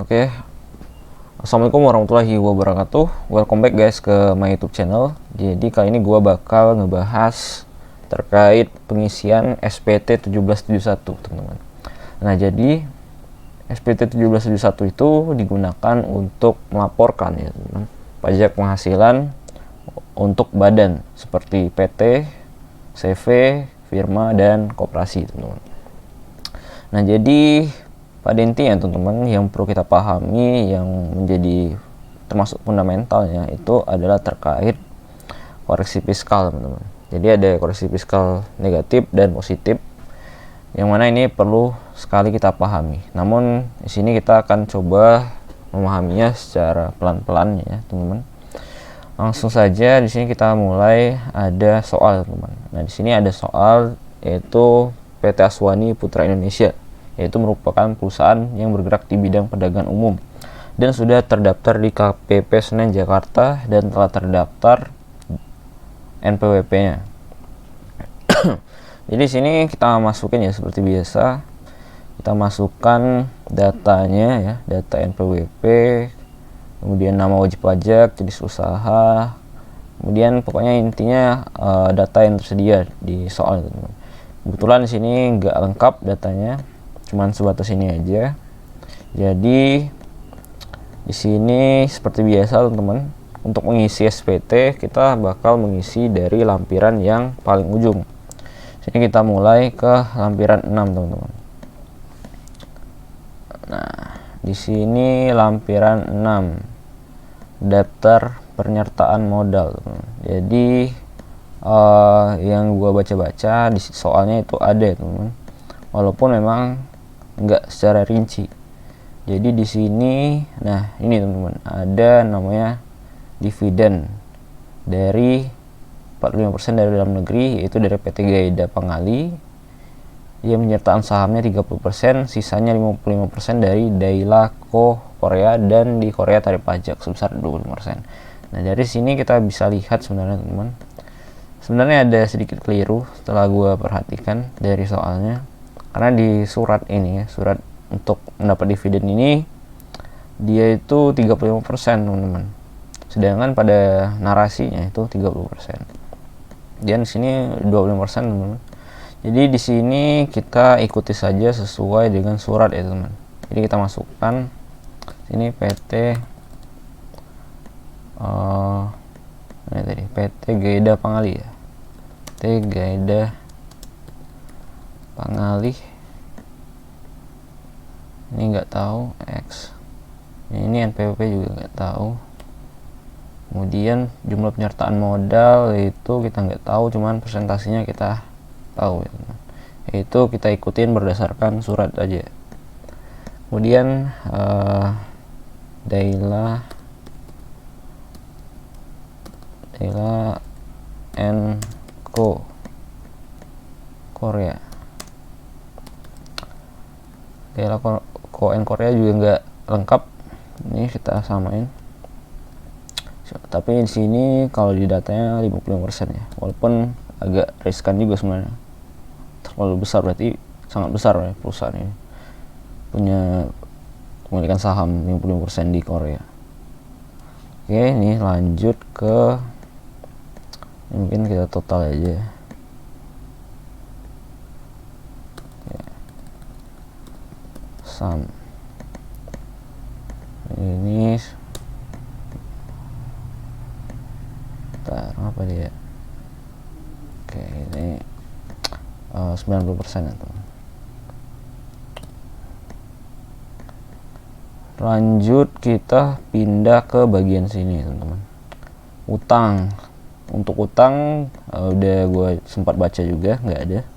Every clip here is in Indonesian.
Oke, Assalamualaikum warahmatullahi wabarakatuh. Welcome back guys ke my YouTube channel. Jadi kali ini gue bakal ngebahas terkait pengisian SPT 1771, teman-teman. Nah, jadi SPT 1771 itu digunakan untuk melaporkan ya, teman-teman, pajak penghasilan untuk badan seperti PT, CV, firma, dan koperasi, teman-teman. Nah, jadi pada intinya teman-teman yang perlu kita pahami yang menjadi termasuk fundamentalnya itu adalah terkait koreksi fiskal, teman-teman. Jadi ada koreksi fiskal negatif dan positif, yang mana ini perlu sekali kita pahami. Namun di sini kita akan coba memahaminya secara pelan-pelan ya, teman-teman. Langsung saja di sini kita mulai, ada soal, teman-teman. Nah, di sini ada soal yaitu PT Aswani Putra Indonesia, yaitu merupakan perusahaan yang bergerak di bidang perdagangan umum dan sudah terdaftar di KPP Senen Jakarta dan telah terdaftar NPWP-nya. Jadi sini kita masukin ya seperti biasa, kita masukkan datanya ya, data NPWP, kemudian nama wajib pajak, jenis usaha, kemudian pokoknya intinya data yang tersedia di soal itu, teman. Kebetulan di sini nggak lengkap datanya, cuman sebatas ini aja. Jadi di sini seperti biasa teman-teman, untuk mengisi SPT kita bakal mengisi dari lampiran yang paling ujung. Sini kita mulai ke lampiran 6, teman-teman. Nah, di sini lampiran 6, daftar penyertaan modal, teman-teman. Jadi yang gua baca-baca di soalnya itu ada, teman-teman. Walaupun memang enggak secara rinci. Jadi di sini, nah ini teman-teman, ada namanya dividen dari 45% dari dalam negeri, yaitu dari PT Gaida Pangali, yang penyertaan sahamnya 30%, sisanya 55% dari Dailaco Korea, dan di Korea tarif pajak sebesar 25%. Nah, dari sini kita bisa lihat sebenarnya teman-teman, sebenarnya ada sedikit keliru setelah gua perhatikan dari soalnya. Karena di surat ini ya, surat untuk mendapat dividen ini dia itu 35%, teman-teman. Sedangkan pada narasinya itu 30%. Dan di sini 25%, teman-teman. Jadi di sini kita ikuti saja sesuai dengan surat ya, teman. Jadi kita masukkan sini PT ini tadi PT Gaida Pangali ya. PT Gaida Pangali, ini nggak tahu X, ini NPWP juga nggak tahu. Kemudian jumlah penyertaan modal itu kita nggak tahu, cuman presentasinya kita tahu ya, teman. Itu kita ikutin berdasarkan surat aja. Kemudian Daila Co Korea, Daila Korea juga nggak lengkap. Ini kita samain. Tapi di sini kalau di datanya 55% ya. Walaupun agak riskan juga sebenarnya. Terlalu besar, berarti sangat besar ya perusahaan ini. Punya kepemilikan saham 55% di Korea. Oke, ini lanjut ke, mungkin kita total aja. Sum. Ini apa dia? Oke, ini 90% ya, teman. Lanjut kita pindah ke bagian sini, teman-teman. Utang. Untuk utang udah gue sempat baca juga, nggak ada.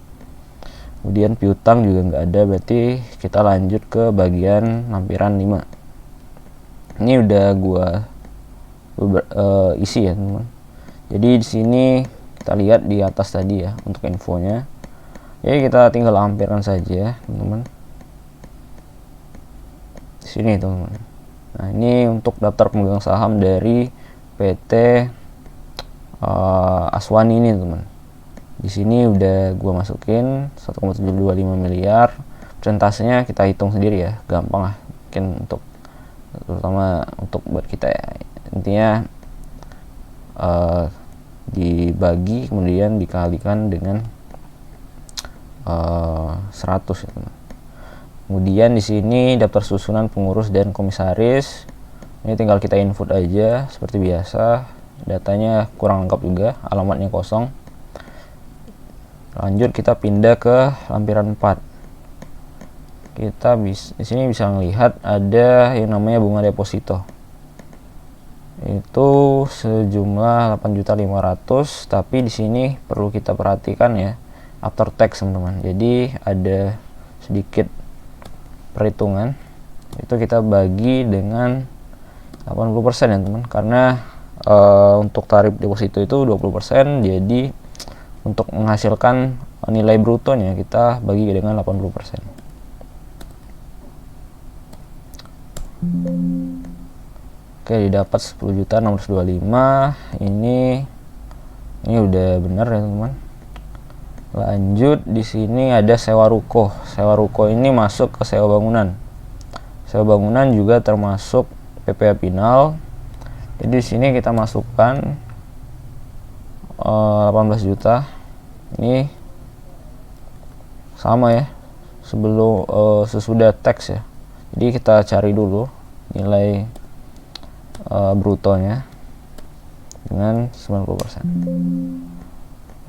Kemudian piutang juga nggak ada, berarti kita lanjut ke bagian lampiran 5. Ini udah gua isi ya, teman-teman. Jadi di sini kita lihat di atas tadi ya untuk infonya. Jadi kita tinggal lampirkan saja, teman-teman. Di sini, teman-teman. Nah, ini untuk daftar pemegang saham dari PT Aswani ini, teman. Di sini udah gua masukin 1,725 miliar. Presentasenya kita hitung sendiri ya, gampang lah. Mungkin untuk terutama untuk buat kita ya. Intinya dibagi kemudian dikalikan dengan 100 ya teman. Kemudian di sini daftar susunan pengurus dan komisaris. Ini tinggal kita input aja seperti biasa. Datanya kurang lengkap juga, alamatnya kosong. Lanjut kita pindah ke lampiran 4. Kita di sini bisa melihat ada yang namanya bunga deposito. Itu sejumlah 8.500.000, tapi di sini perlu kita perhatikan ya, after tax teman-teman. Jadi ada sedikit perhitungan, itu kita bagi dengan 80% ya teman, karena untuk tarif deposito itu 20%, jadi untuk menghasilkan nilai brutonya kita bagi dengan 80%. Oke, didapat 10.625. Ini udah benar ya teman. Lanjut, di sini ada sewa ruko. Sewa ruko ini masuk ke sewa bangunan. Sewa bangunan juga termasuk PPh final. Jadi di sini kita masukkan 18 juta. Ini sama ya, sebelum sesudah tax ya. Jadi kita cari dulu nilai brutonya dengan 90%,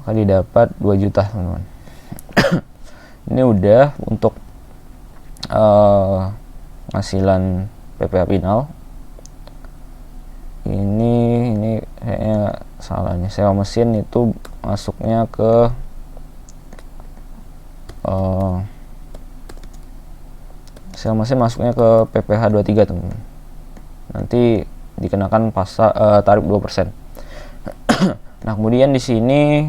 maka didapat 2 juta teman-teman. Ini udah untuk hasilan PPh final. Ini kayaknya salahnya, sewa mesin itu masuknya ke sewa mesin masuknya ke PPh 23 teman-teman. Nanti dikenakan tarif 2%. Nah, kemudian di sini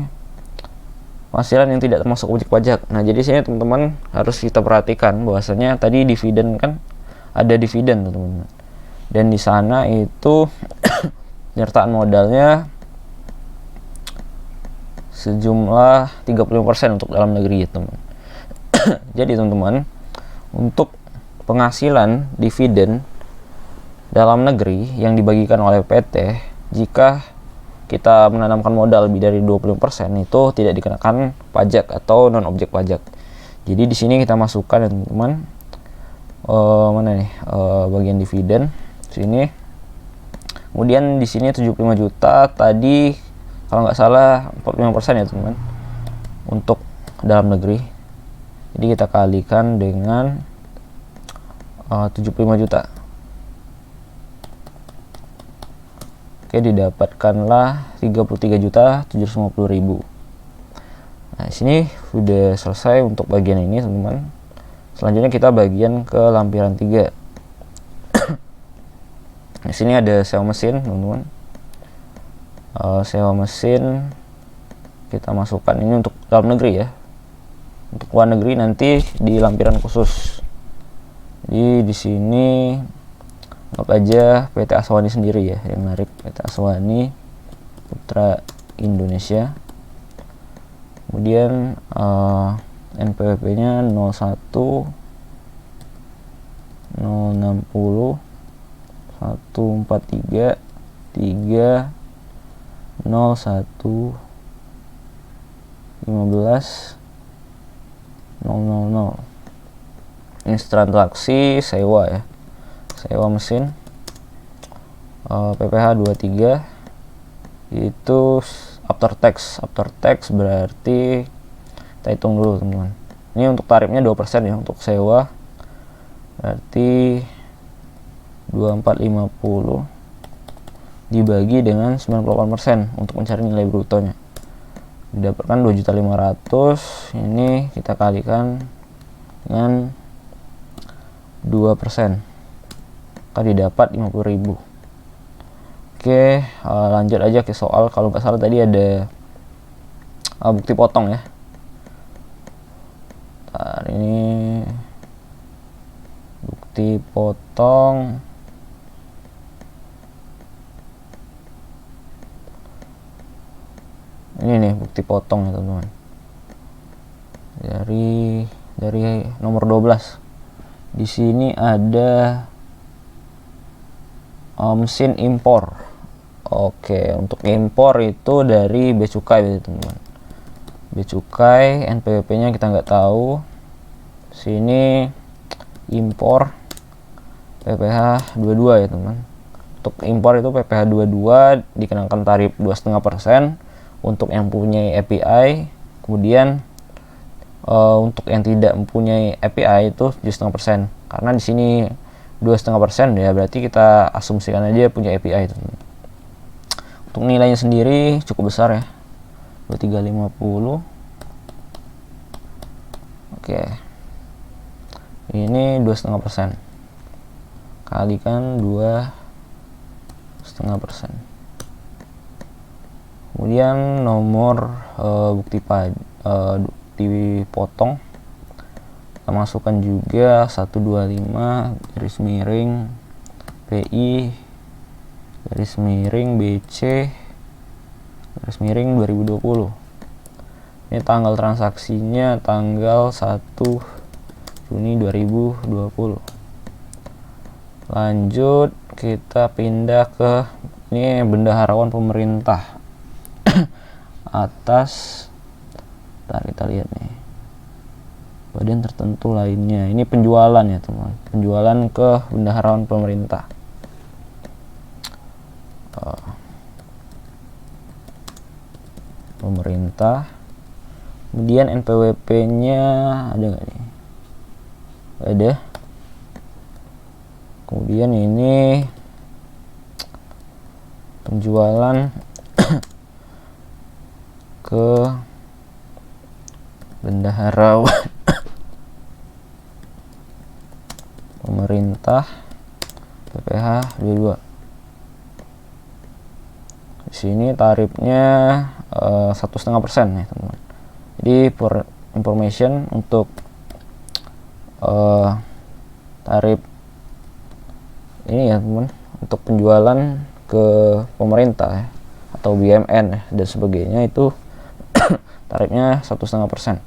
penghasilan yang tidak termasuk objek pajak. Nah, jadi sini teman-teman harus kita perhatikan bahwasanya tadi dividen kan ada dividen teman-teman. Dan di sana itu penyertaan modalnya sejumlah 35% untuk dalam negeri ya teman. Jadi teman-teman, untuk penghasilan dividen dalam negeri yang dibagikan oleh PT, jika kita menanamkan modal lebih dari 20% itu tidak dikenakan pajak atau non objek pajak. Jadi di sini kita masukkan ya teman-teman, mana nih bagian dividen sini. Kemudian di sini 75 juta tadi kalau nggak salah 45% ya teman-teman untuk dalam negeri. Jadi kita kalikan dengan 75 juta. Oke, didapatkanlah 33.750.000. Nah, di sini sudah selesai untuk bagian ini, teman-teman. Selanjutnya kita bagian ke lampiran 3. Di sini ada sewa mesin, teman-teman. Sewa mesin kita masukkan ini untuk dalam negeri ya. Untuk luar negeri nanti di lampiran khusus. Jadi di sini anggap aja PT Aswani sendiri ya yang narik, PT Aswani Putra Indonesia. Kemudian NPWP nya 01 060 143 3 01 15 000. Ini transaksi sewa ya, sewa mesin PPh 23 itu after tax berarti kita hitung dulu teman-teman. Ini untuk tarifnya 2% ya untuk sewa, berarti 2450 dibagi dengan 98% untuk mencari nilai brutonya, didapatkan 2.500.000. Ini kita kalikan dengan 2%, maka didapat 50.000. Oke, lanjut aja ke soal. Kalau nggak salah tadi ada bukti potong ya. Ini bukti potong ini nih, bukti potong ya teman-teman, dari nomor 12. Di sini ada mesin impor. Oke, untuk impor itu dari bea cukai gitu teman-teman. Bea cukai, NPWP-nya kita nggak tahu. Sini impor PPh 22 ya teman. Untuk impor itu PPh 22 dikenakan tarif 2,5% untuk yang punya API. Kemudian untuk yang tidak mempunyai API itu 7,5%. Karena di sini 2,5% ya, berarti kita asumsikan aja punya API itu. Untuk nilainya sendiri cukup besar ya, 2350. Oke, ini 2,5%, kalikan 2,5%. Kemudian nomor bukti potong kita masukkan juga 125 garis miring PI garis miring BC garis miring 2020. Ini tanggal transaksinya tanggal 1 Juni 2020. Lanjut kita pindah ke ini bendaharawan pemerintah atas. Ntar kita lihat nih, badan tertentu lainnya. Ini penjualan ya teman, penjualan ke bendaharawan pemerintah. Pemerintah. Kemudian NPWP-nya ada nggak nih? Ada. Kemudian ini penjualan ke bendaharawan pemerintah PPh 22. Di sini tarifnya 1,5% ya teman-teman. Jadi for information untuk tarif ini ya teman, untuk penjualan ke pemerintah ya, atau BUMN ya, dan sebagainya itu tarifnya 1,5%.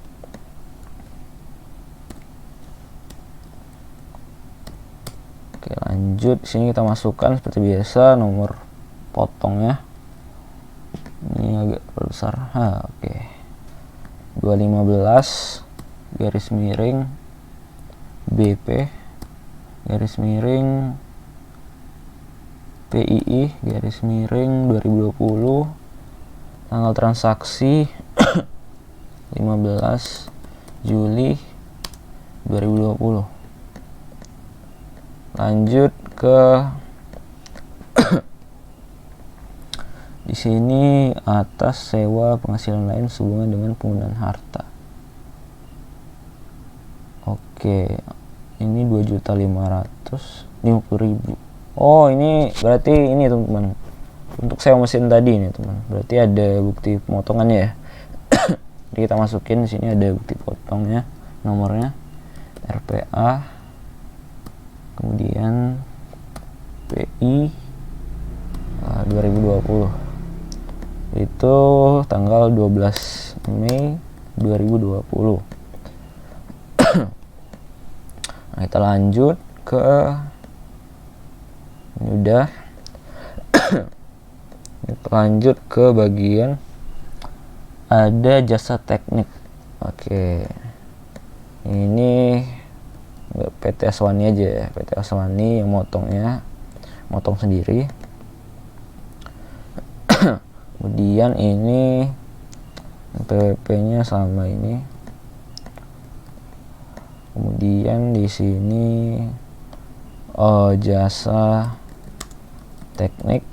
Oke, lanjut. Sini kita masukkan seperti biasa nomor potongnya. Ini agak besar. Oke. 215 garis miring BP garis miring PII garis miring 2020. Tanggal transaksi 15 Juli 2020. Lanjut ke di sini atas sewa penghasilan lain sehubungan dengan penggunaan harta. Oke, ini 2.550.000. Oh, ini berarti ini teman-teman, untuk sewa mesin tadi nih teman. Berarti ada bukti pemotongannya ya. Jadi kita masukin di sini ada bukti potongnya, nomornya RPA, kemudian PI 2020. Itu tanggal 12 Mei 2020. Nah, kita lanjut ke ini udah. Kita lanjut ke bagian ada jasa teknik. Oke, ini PT Aswani aja ya, PT Aswani yang motong sendiri. Kemudian ini PWP-nya sama ini. Kemudian di sini jasa teknik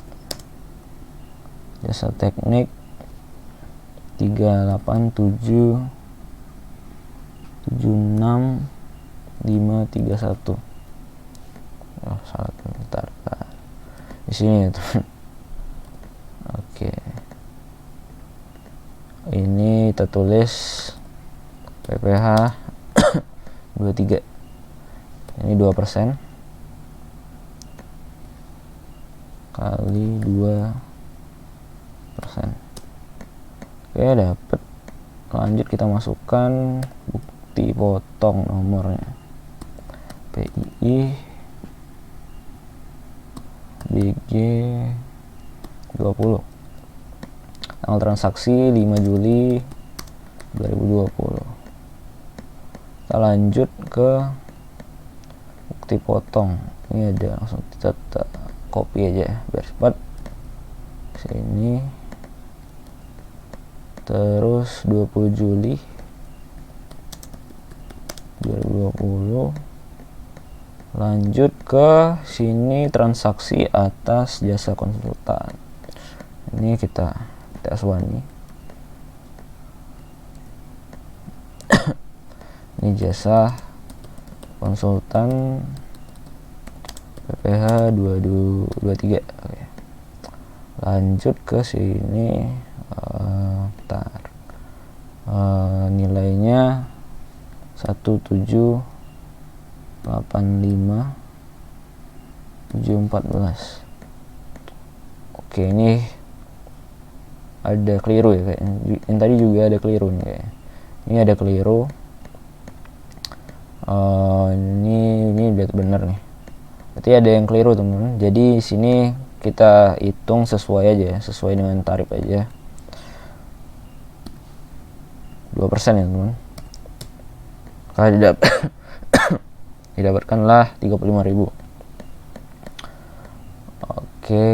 387 76531. Oh, salah, bentar. Di sini teman. Oke. Ini kita tulis PPh 23. Ini 2% kali 2%. Oke, dapat. Lanjut kita masukkan bukti potong nomornya PII BG 20. Tanggal transaksi 5 Juli 2020. Kita lanjut ke bukti potong. Ini ada, langsung kita copy aja ya biar cepat. Sini. Terus 20 Juli 2020. Lanjut ke sini, transaksi atas jasa konsultan. Ini kita S1 nih. Ini jasa konsultan PPH 2223. Oke. Lanjut ke sini, nilainya 1785714. Oke, ini ada keliru ya kayaknya. Yang tadi juga ada keliru nih kayaknya. Ini ada keliru. Ini udah bener nih. Berarti ada yang keliru teman-teman. Jadi di sini kita hitung sesuai aja ya, sesuai dengan tarif aja. 2% ya teman-teman. Kalau didapatkanlah 35.000. Oke,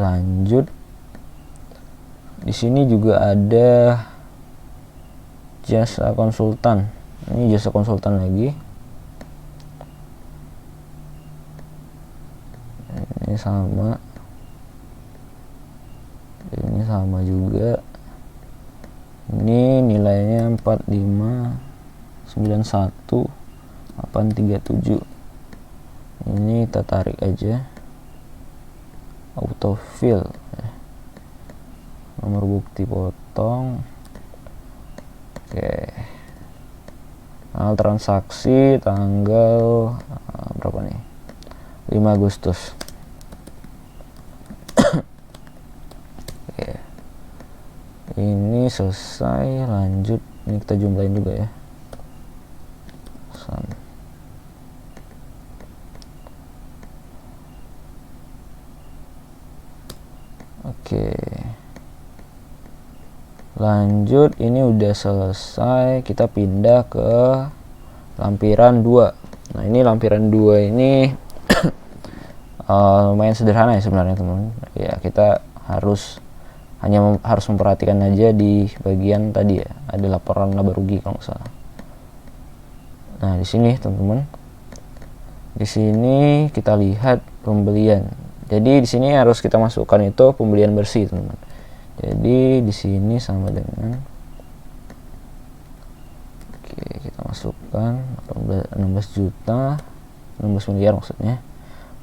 lanjut. Di sini juga ada jasa konsultan. Ini jasa konsultan lagi. Ini sama. Ini sama juga. Ini nilainya 4591837. Ini kita tarik aja. Autofill. Nomor bukti potong. Oke. Transaksi tanggal berapa nih? 5 Agustus. Oke. Ini selesai, lanjut. Ini kita jumlahin juga ya. Oke. Lanjut, ini udah selesai. Kita pindah ke lampiran 2. Nah, ini lampiran 2 ini lumayan sederhana ya sebenarnya teman-teman. Ya, kita harus memperhatikan aja di bagian tadi ya. Ada laporan laba rugi kalau nggak salah. Nah, di sini teman-teman. Di sini kita lihat pembelian. Jadi di sini harus kita masukkan itu pembelian bersih, teman-teman. Jadi di sini sama dengan, oke, kita masukkan 16 juta, 16 miliar maksudnya.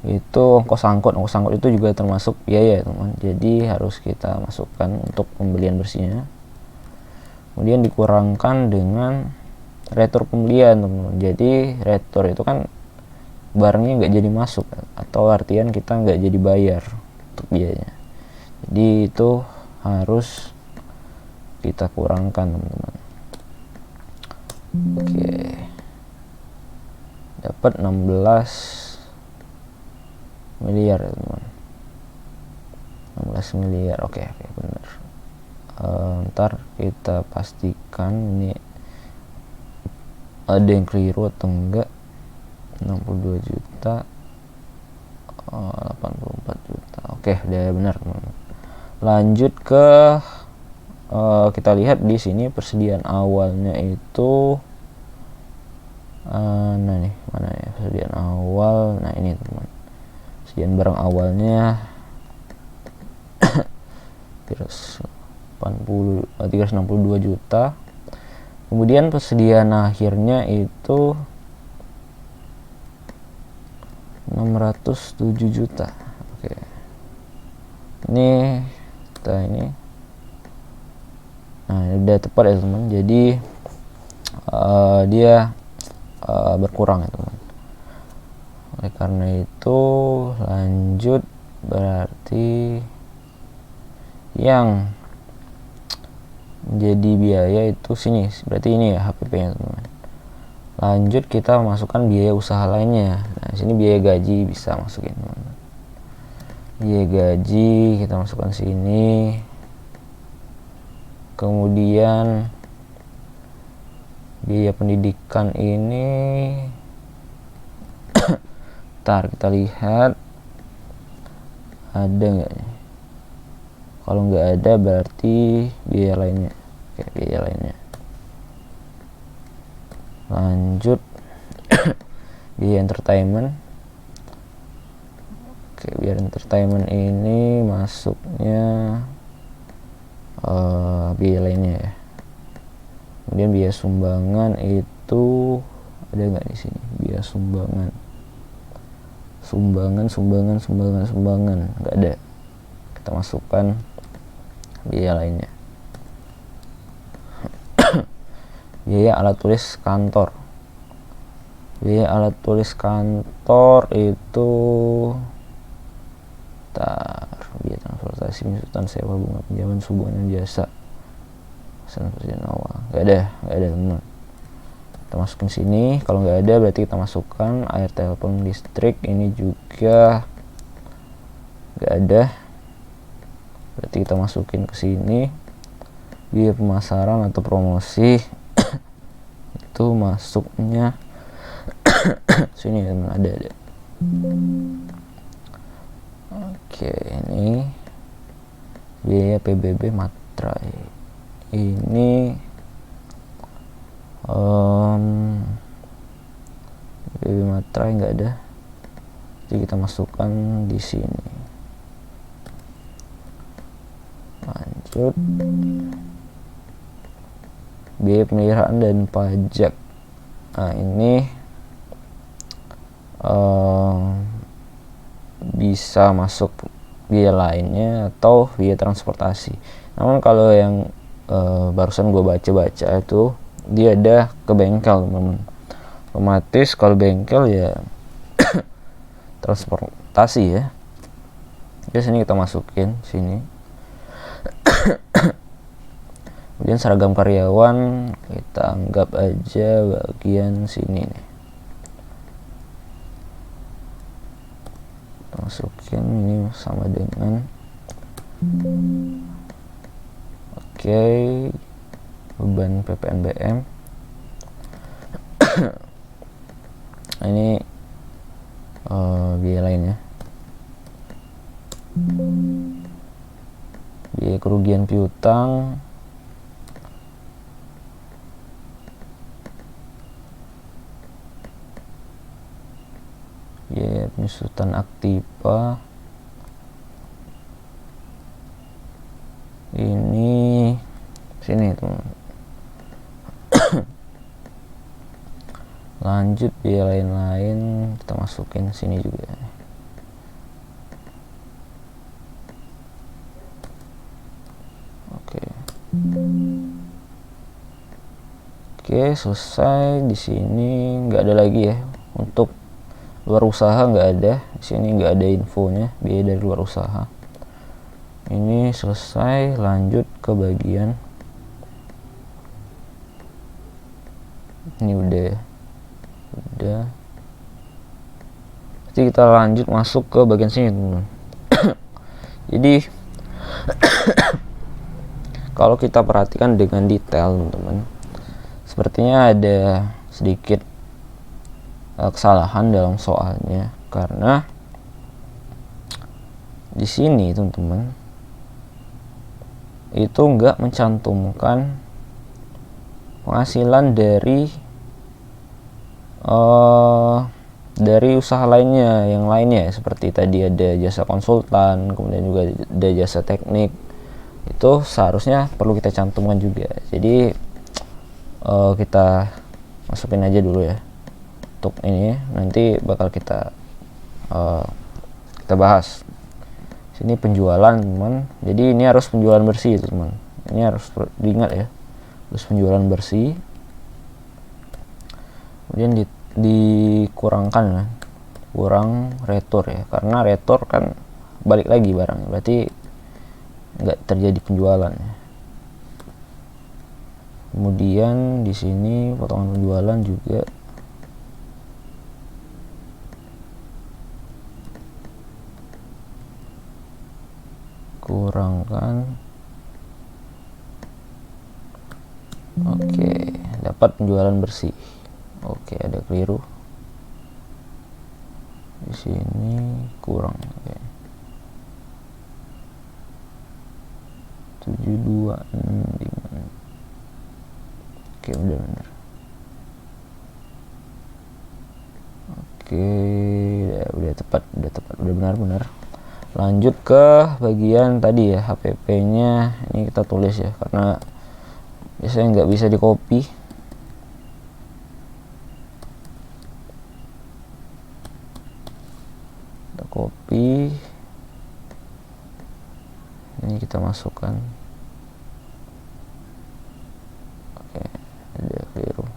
Itu ongkos angkut itu juga termasuk biaya, teman-teman. Jadi harus kita masukkan untuk pembelian bersihnya. Kemudian dikurangkan dengan retur pembelian, teman-teman. Jadi retur itu kan barangnya nggak jadi masuk, atau artian kita nggak jadi bayar untuk biayanya. Jadi itu harus kita kurangkan, teman-teman. Oke, dapat 16 miliar ya, teman. 16 miliar. Oke, benar. Ntar kita pastikan ini ada yang keliru atau enggak. 62 juta, 84 juta. Oke, udah benar, teman-teman. Lanjut ke kita lihat di sini persediaan awalnya itu nah nih, mana ya persediaan awal. Nah, ini teman, persediaan barang awalnya 362 juta. Kemudian persediaan akhirnya itu 607 juta. Oke, ini kita ini, nah ini udah tepat ya teman. Jadi dia berkurang ya teman. Oleh karena itu lanjut, berarti yang menjadi biaya itu sini, berarti ini ya HPP nya teman. Lanjut kita masukkan biaya usaha lainnya. Nah, sini biaya gaji bisa masukin teman. biaya gaji kita masukkan sini, kemudian biaya pendidikan ini ntar kita lihat ada nggak nih. Kalau nggak ada berarti biaya lainnya. Oke, biaya lainnya. Lanjut biaya entertainment. Oke, biaya entertainment ini masuknya biaya lainnya ya. Kemudian biaya sumbangan itu ada nggak di sini? Biaya sumbangan nggak ada. Kita masukkan biaya lainnya. Biaya alat tulis kantor. Biaya alat tulis kantor itu biaya transportasi, misalkan sewa, bunga pinjaman, subuhan jasa, pesan perjanjian awal. Nggak ada teman. Kita masukin sini. Kalau nggak ada berarti kita masukkan air, telepon, listrik. Ini juga nggak ada, berarti kita masukin ke sini. Biaya pemasaran atau promosi itu masuknya sini ya teman, ada. Oke, ini biaya PBB materai. Ini PBB materai nggak ada, jadi kita masukkan di sini. Lanjut biaya pemeliharaan dan pajak. Nah, ini bisa masuk biaya lainnya atau biaya transportasi. Namun kalau yang barusan gue baca itu dia ada ke bengkel teman-teman. Otomatis kalau bengkel ya transportasi ya. Jadi sini kita masukin sini. Kemudian seragam karyawan kita anggap aja bagian sini nih. Kita masukin ini sama dengan beban PPNBM. Ini biaya lainnya. Biaya kerugian piutang. Biaya penyusutan aktiva. Ini sini teman. Lanjut biaya lain-lain kita masukin sini juga. Oke, selesai. Di sini nggak ada lagi ya. Untuk luar usaha nggak ada. Di sini nggak ada infonya biaya dari luar usaha. Ini selesai. Lanjut ke bagian ini udah ya. Udah. Jadi kita lanjut masuk ke bagian sini teman-teman. Jadi kalau kita perhatikan dengan detail teman-teman, sepertinya ada sedikit kesalahan dalam soalnya, karena di sini teman-teman itu nggak mencantumkan penghasilan dari usaha lainnya yang lainnya, seperti tadi ada jasa konsultan, kemudian juga ada jasa teknik. Itu seharusnya perlu kita cantumkan juga. Jadi kita masukin aja dulu ya. Untuk ini nanti bakal kita bahas. Sini penjualan teman. Jadi ini harus penjualan bersih teman. Ini harus diingat ya. Harus penjualan bersih. Kemudian dikurangkan ya. Kurang retur ya. Karena retur kan balik lagi barang. Berarti nggak terjadi penjualan ya. Kemudian di sini potongan penjualan juga kurangkan. Oke, dapat penjualan bersih. Oke, ada keliru di sini, kurang. Oke. 726. Oke, udah benar. Oke, udah tepat, udah benar. Lanjut ke bagian tadi ya, HPP-nya. Ini kita tulis ya, karena biasanya nggak bisa di copy. Kita copy. Ini kita masukkan. Oke, ada keliru.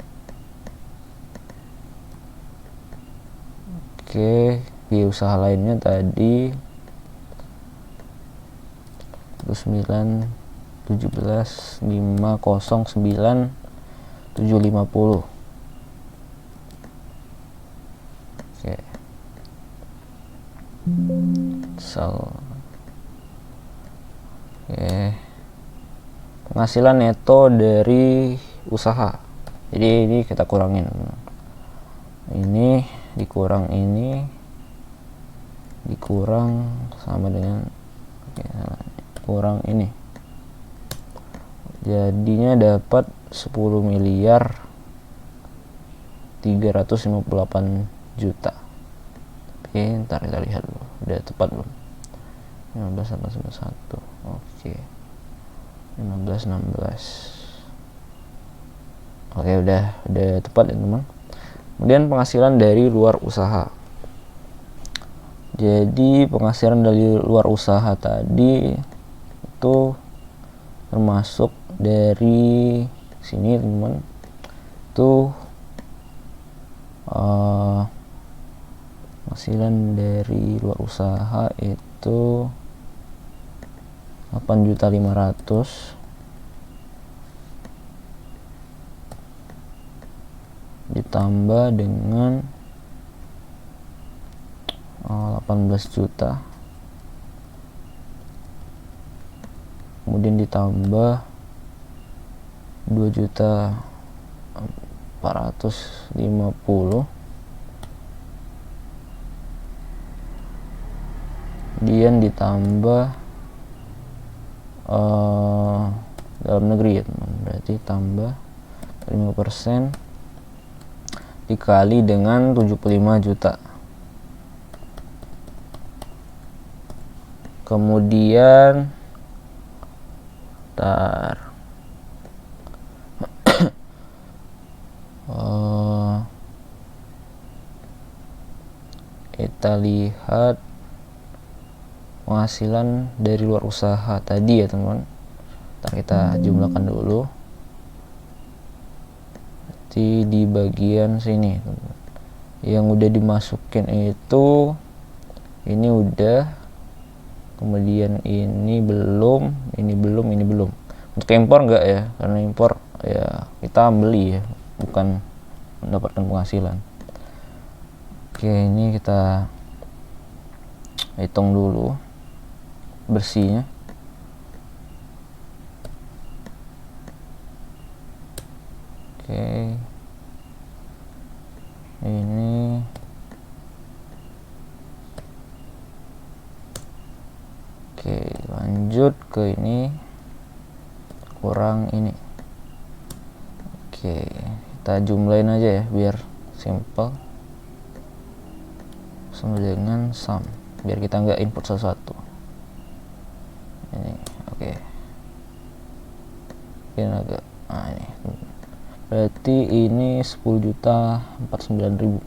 Oke, di usaha lainnya tadi 9 17 509 750. Oke. Oke. Penghasilan neto dari usaha. Jadi ini kita kurangin. Ini dikurang, ini dikurang sama dengan kurang ini, jadinya dapat 10 miliar 358 juta. Oke, ntar kita lihat dulu udah tepat belum. 15 1. Oke, 15 16. Oke, udah tepat ya teman. Kemudian penghasilan dari luar usaha. Jadi penghasilan dari luar usaha tadi itu termasuk dari sini teman. Itu penghasilan dari luar usaha itu 8.500.000 ditambah dengan 18 juta, kemudian ditambah 2.450.000, kemudian ditambah dalam negeri ya teman, berarti tambah 5% dikali dengan 75 juta. Kemudian kita lihat penghasilan dari luar usaha tadi ya teman. Ntar kita jumlahkan dulu. Di bagian sini teman. Yang udah dimasukin itu ini udah, kemudian ini belum. Untuk impor enggak ya, karena impor ya kita beli ya, bukan mendapatkan penghasilan. Oke, ini kita hitung dulu bersihnya. Oke, ini oke, lanjut ke ini, kurang ini. Oke, kita jumlahin aja ya biar simple, sama dengan sum, biar kita nggak input satu-satu. Ini oke, ini agak ini berarti ini 10.049.000,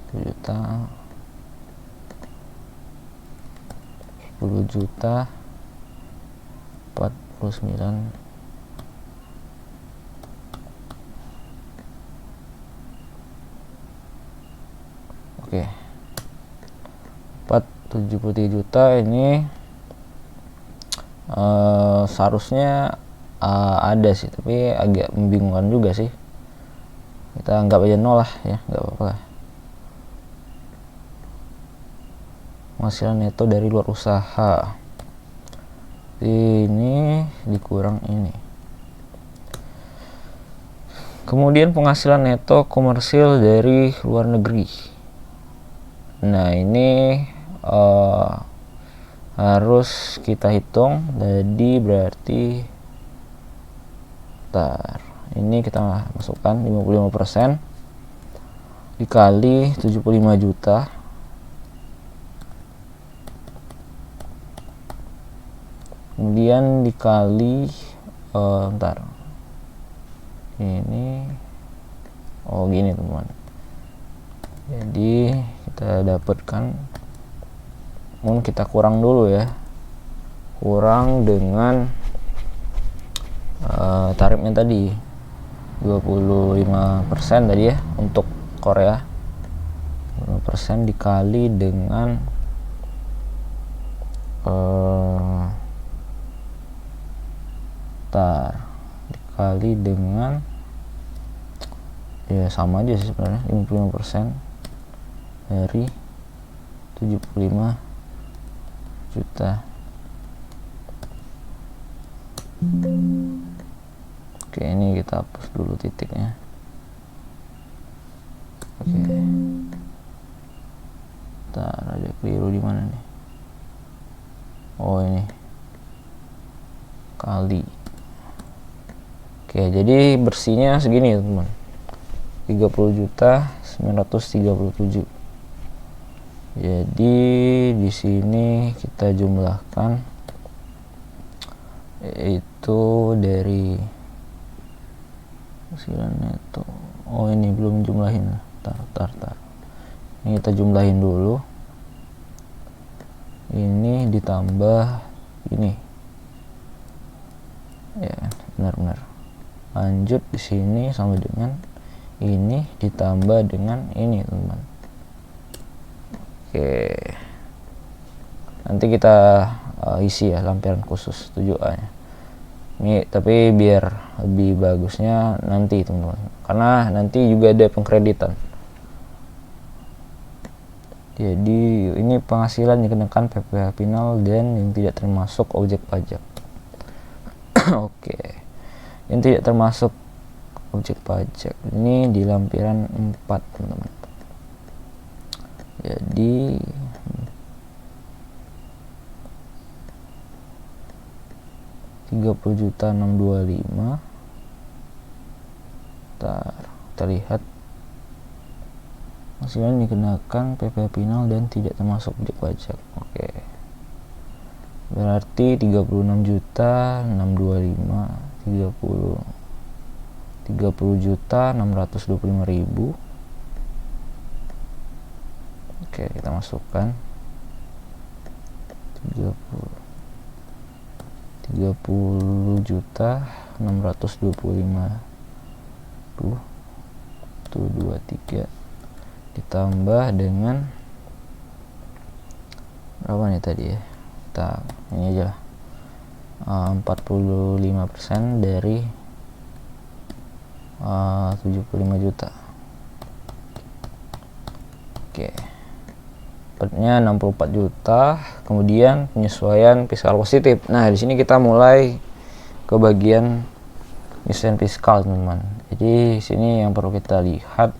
10.049. Oke, 73 juta ini seharusnya ada sih, tapi agak membingungkan juga sih. Kita anggap aja nol lah ya, nggak apa-apa lah. penghasilan neto dari luar usaha. Ini dikurang ini. Kemudian penghasilan neto komersil dari luar negeri. Nah, ini harus kita hitung. Jadi berarti ini kita masukkan 55% dikali 75 juta. Kemudian dikali ini gini teman-teman. Jadi kita dapatkan, kita kurang dulu ya, kurang dengan tarifnya tadi 25% tadi ya untuk Korea. 25% dikali dengan dikali dengan ya sama aja sih sebenarnya, 55% dari 75 juta. Oke, ini kita hapus dulu titiknya. Oke. Ada keliru di mana nih? Ini kali. Oke, jadi bersihnya segini ya teman, 30.937. Jadi di sini kita jumlahkan, yaitu dari penghasilan neto. Ini belum jumlahin. Tar. Ini kita jumlahin dulu. Ini ditambah ini. Ya, benar. Lanjut di sini sama dengan ini ditambah dengan ini, teman. Oke. Nanti kita isi ya lampiran khusus 7A nya. Ini tapi biar lebih bagusnya nanti, teman-teman. Karena nanti juga ada pengkreditan. Jadi ini penghasilan yang dikenakan PPh final dan yang tidak termasuk objek pajak. Oke. Yang tidak termasuk objek pajak ini di lampiran 4, teman-teman. Jadi 30.625. Kita lihat penghasilan dikenakan PPh final dan tidak termasuk objek pajak. Oke. Berarti 36.625, 30.625.000. Oke, kita masukkan 30.625. Itu 23 ditambah dengan berapa nih tadi ya? Ini aja lah, 45% dari 75 juta. Oke. Dapatnya 64 juta. Kemudian penyesuaian fiskal positif. Nah, di sini kita mulai ke bagian penyesuaian fiskal, teman-teman. Jadi sini yang perlu kita lihat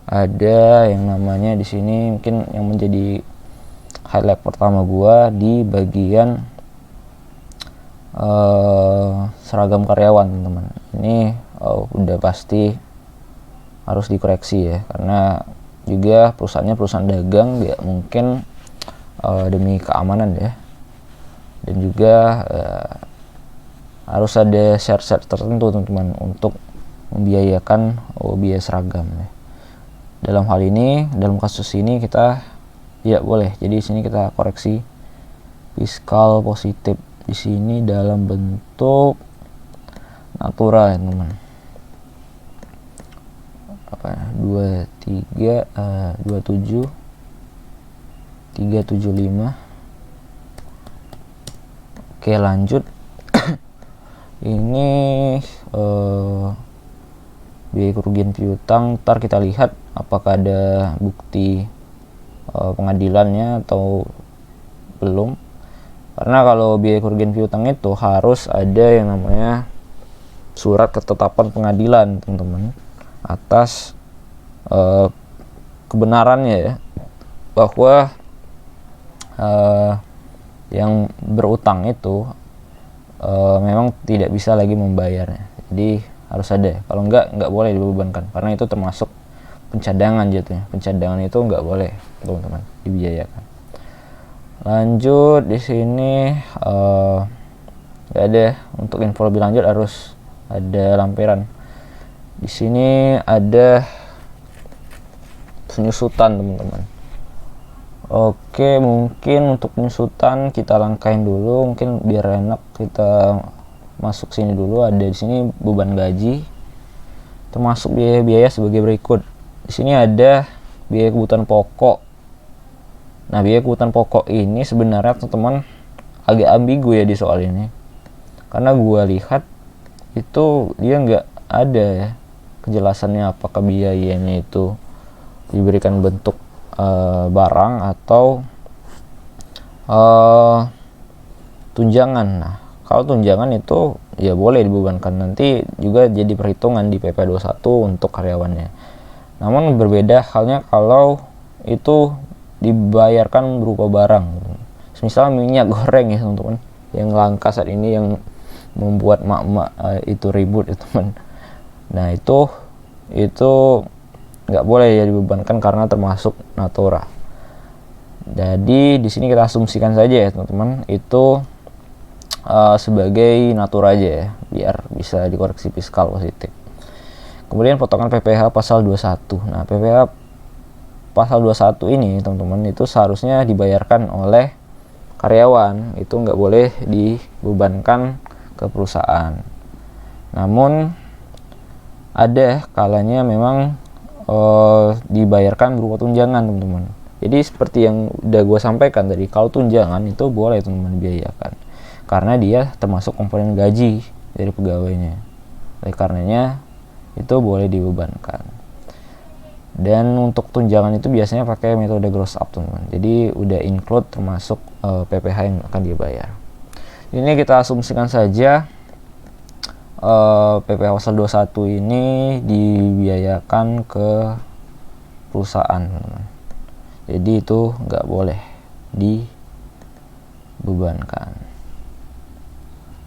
ada yang namanya di sini mungkin yang menjadi highlight pertama gua di bagian seragam karyawan, teman-teman. Ini udah pasti harus dikoreksi ya, karena juga perusahaannya perusahaan dagang, ya mungkin demi keamanan ya, dan juga harus ada syarat-syarat tertentu, teman-teman, untuk membiayakan biaya seragam ya. Dalam hal ini, dalam kasus ini kita tidak boleh. Jadi di sini kita koreksi fiskal positif di sini dalam bentuk natural ya, teman. 27 375. Oke, lanjut. Ini biaya kerugian piutang. Ntar kita lihat apakah ada bukti pengadilannya atau belum. Karena kalau biaya kerugian piutang itu harus ada yang namanya surat ketetapan pengadilan, teman-teman, atas kebenarannya ya, bahwa yang berutang itu memang tidak bisa lagi membayarnya. Jadi harus ada, kalau nggak boleh dibebankan, karena itu termasuk pencadangan jatuhnya. Pencadangan itu nggak boleh, teman-teman, dibiayakan. Lanjut di sini nggak ada. Untuk info lebih lanjut harus ada lampiran. Di sini ada penyusutan, teman-teman. Oke, mungkin untuk penyusutan kita langkahin dulu, mungkin biar enak kita masuk sini dulu. Ada di sini beban gaji, termasuk biaya-biaya sebagai berikut. Di sini ada biaya kebutuhan pokok. Nah, biaya kebutuhan pokok ini sebenarnya teman-teman agak ambigu ya di soal ini, karena gua lihat itu dia nggak ada ya kejelasannya apakah biayanya itu diberikan bentuk barang atau tunjangan. Nah, kalau tunjangan itu ya boleh dibebankan, nanti juga jadi perhitungan di PP 21 untuk karyawannya. Namun berbeda halnya kalau itu dibayarkan berupa barang. Misal minyak goreng ya, teman-teman, yang langka saat ini, yang membuat mak-mak itu ribut ya, teman. Nah, itu nggak boleh ya dibebankan karena termasuk natura. Jadi di sini kita asumsikan saja ya, teman-teman, itu sebagai natura aja ya, biar bisa dikoreksi fiskal positif. Kemudian potongan PPh pasal 21. Nah, PPh pasal 21 ini, teman-teman, itu seharusnya dibayarkan oleh karyawan, itu nggak boleh dibebankan ke perusahaan. Namun ada kalanya memang dibayarkan berupa tunjangan, teman-teman. Jadi seperti yang udah gue sampaikan tadi, kalau tunjangan itu boleh, teman-teman, dibiayakan karena dia termasuk komponen gaji dari pegawainya. Oleh karenanya itu boleh dibebankan. Dan untuk tunjangan itu biasanya pakai metode gross up, teman-teman. Jadi udah include termasuk PPh yang akan dibayar. Ini kita asumsikan saja PPh pasal 21 ini dibiayakan ke perusahaan, teman-teman. Jadi itu nggak boleh dibebankan.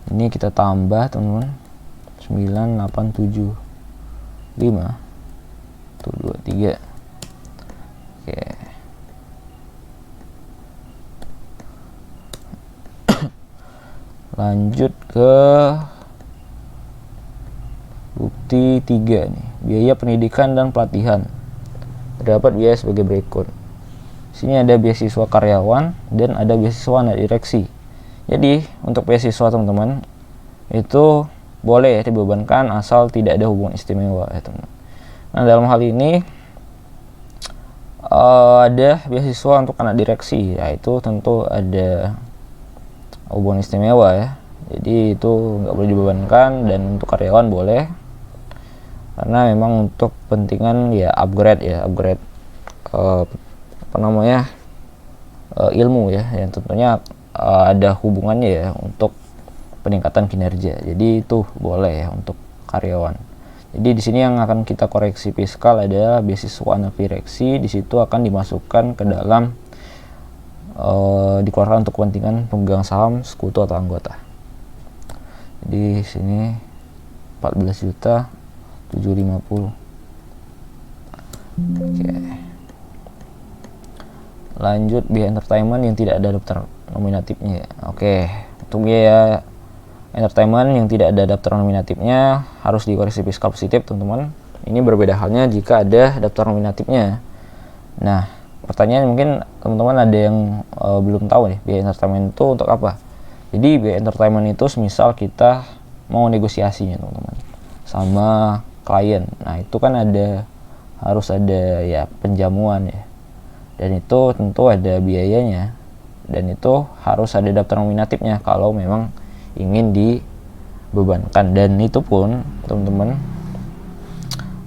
Ini kita tambah, teman-teman, 9875 tuh 23. Oke. Lanjut ke bukti 3 nih, biaya pendidikan dan pelatihan. Terdapat biaya sebagai berikut. Sini ada beasiswa karyawan dan ada beasiswa anak direksi. Jadi untuk beasiswa, teman-teman, itu boleh dibebankan asal tidak ada hubungan istimewa ya, teman. Nah, dalam hal ini ada beasiswa untuk anak direksi, yaitu tentu ada hubungan istimewa ya. Jadi itu nggak boleh dibebankan, dan untuk karyawan boleh, karena memang untuk kepentingan ya upgrade ilmu ya, yang tentunya ada hubungannya ya untuk peningkatan kinerja. Jadi itu boleh ya untuk karyawan. Jadi di sini yang akan kita koreksi fiskal adalah beasiswa anak direksi. Di situ akan dimasukkan ke dalam dikeluarkan untuk kepentingan pemegang saham, sekutu atau anggota. Di sini 14.750. Oke. Lanjut biaya entertainment yang tidak ada daftar nominatifnya. Oke, untuk biaya entertainment yang tidak ada daftar nominatifnya harus dikoreksi fiskal positif, teman-teman. Ini berbeda halnya jika ada daftar nominatifnya. Nah, pertanyaan mungkin teman-teman ada yang belum tahu nih, biaya entertainment itu untuk apa. Jadi biaya entertainment itu semisal kita mau negosiasinya, teman-teman, sama klien. Nah, itu kan harus ada ya penjamuan ya, dan itu tentu ada biayanya, dan itu harus ada daftar nominatifnya kalau memang ingin dibebankan. Dan itu pun, teman-teman,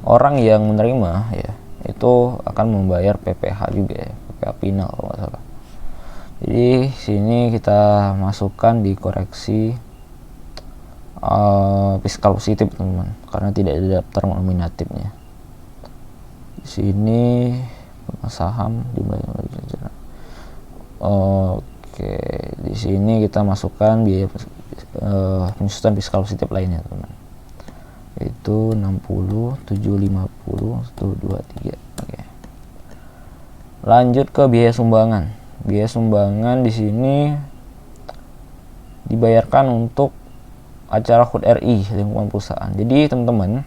orang yang menerima ya itu akan membayar PPh juga ya, TPA final kalau nggak salah. Jadi sini kita masukkan di koreksi fiskal positif teman-teman, karena tidak ada daftar nominatifnya. Di sini saham jumlah jajaran. Oke, di sini kita masukkan biaya penyusutan fiskal positif lainnya teman-teman, yaitu 60, 750, 123. Oke. Lanjut ke biaya sumbangan. Biaya sumbangan di sini dibayarkan untuk acara HUT RI lingkungan perusahaan. Jadi teman-teman,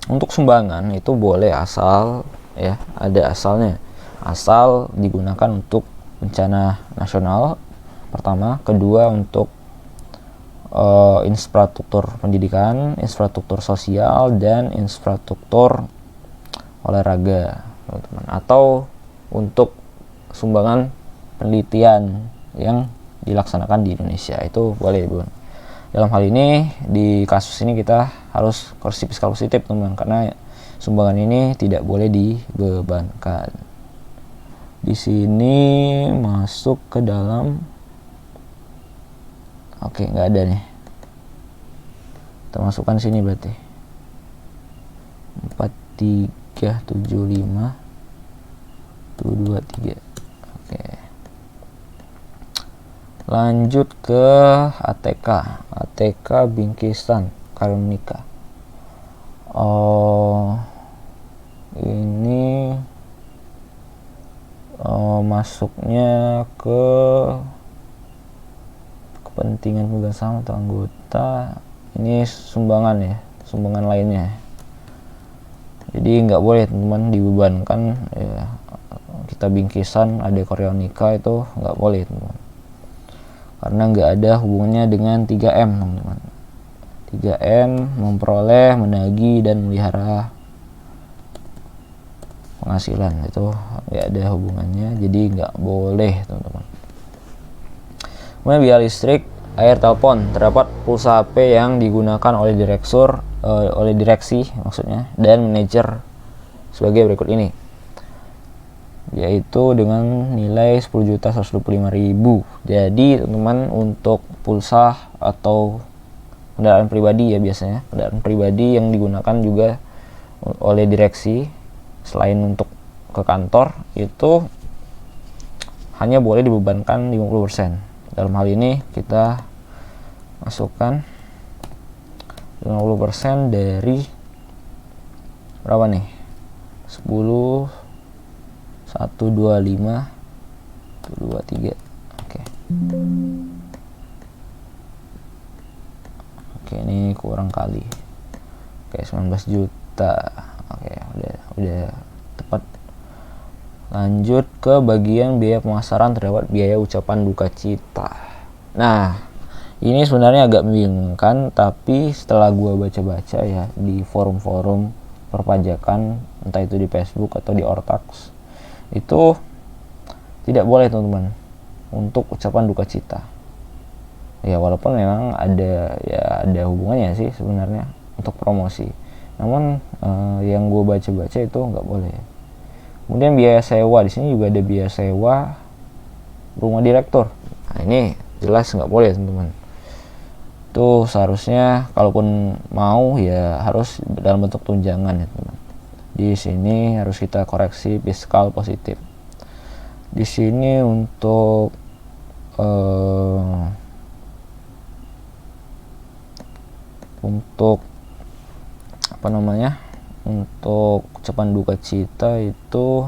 untuk sumbangan itu boleh asal ya, ada asalnya. Asal digunakan untuk bencana nasional pertama, kedua untuk infrastruktur pendidikan, infrastruktur sosial, dan infrastruktur olahraga, teman-teman. Atau untuk sumbangan penelitian yang dilaksanakan di Indonesia, itu boleh, Bun. Dalam hal ini, di kasus ini kita harus koreksi fiskal positif, teman-teman, karena sumbangan ini tidak boleh dibebankan. Di sini masuk ke dalam, oke, nggak ada nih. Kita masukkan sini berarti 4375 123. Oke. Lanjut ke ATK Bingkisan Karunika. Ini masuknya ke kepentingan pemegang saham atau anggota. Ini sumbangan ya, sumbangan lainnya. Jadi nggak boleh teman-teman dibebankan ya. Kita Bingkisan ada Koreonika itu nggak boleh teman-teman, karena nggak ada hubungannya dengan 3M teman-teman. 3M memperoleh, menagih, dan melihara penghasilan, itu nggak ada hubungannya, jadi nggak boleh teman-teman. Kemudian biaya listrik, air, telepon, terdapat pulsa HP yang digunakan oleh direksi maksudnya, dan manajer sebagai berikut ini, yaitu dengan nilai 10.125.000. Jadi teman-teman, untuk pulsa atau kendaraan pribadi ya, biasanya kendaraan pribadi yang digunakan juga oleh direksi selain untuk ke kantor, itu hanya boleh dibebankan 50%. Dalam hal ini kita masukkan 50% dari berapa nih, 10 125 123. Oke. Oke, ini kurang kali. Oke, 19 juta. Oke, udah tepat. Lanjut ke bagian biaya pemasaran, terdapat biaya ucapan duka cita. Nah, ini sebenarnya agak membingungkan, tapi setelah gua baca-baca ya di forum-forum perpajakan, entah itu di Facebook atau di Ortax, itu tidak boleh teman-teman untuk ucapan duka cita. Ya walaupun memang ada hubungannya sih sebenarnya untuk promosi, namun yang gue baca-baca itu nggak boleh. Kemudian biaya sewa, di sini juga ada biaya sewa rumah direktur. Nah, ini jelas nggak boleh teman-teman. Itu seharusnya kalaupun mau ya harus dalam bentuk tunjangan ya teman. Di sini harus kita koreksi fiskal positif. Di sini untuk apa namanya, untuk ucapan duka cita itu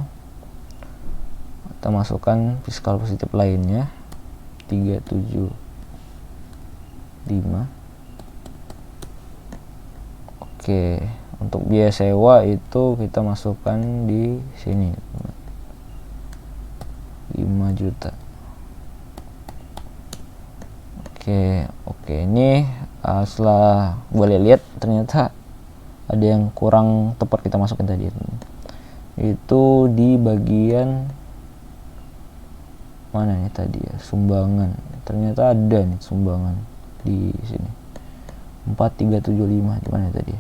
kita masukkan fiskal positif lainnya 375. Oke, untuk biaya sewa itu kita masukkan di sini 5 juta. Oke, ini setelah boleh lihat ternyata ada yang kurang tepat kita masukin tadi. Itu di bagian mana nih tadi ya, sumbangan. Ternyata ada nih sumbangan di sini 4375. Gimana tadi?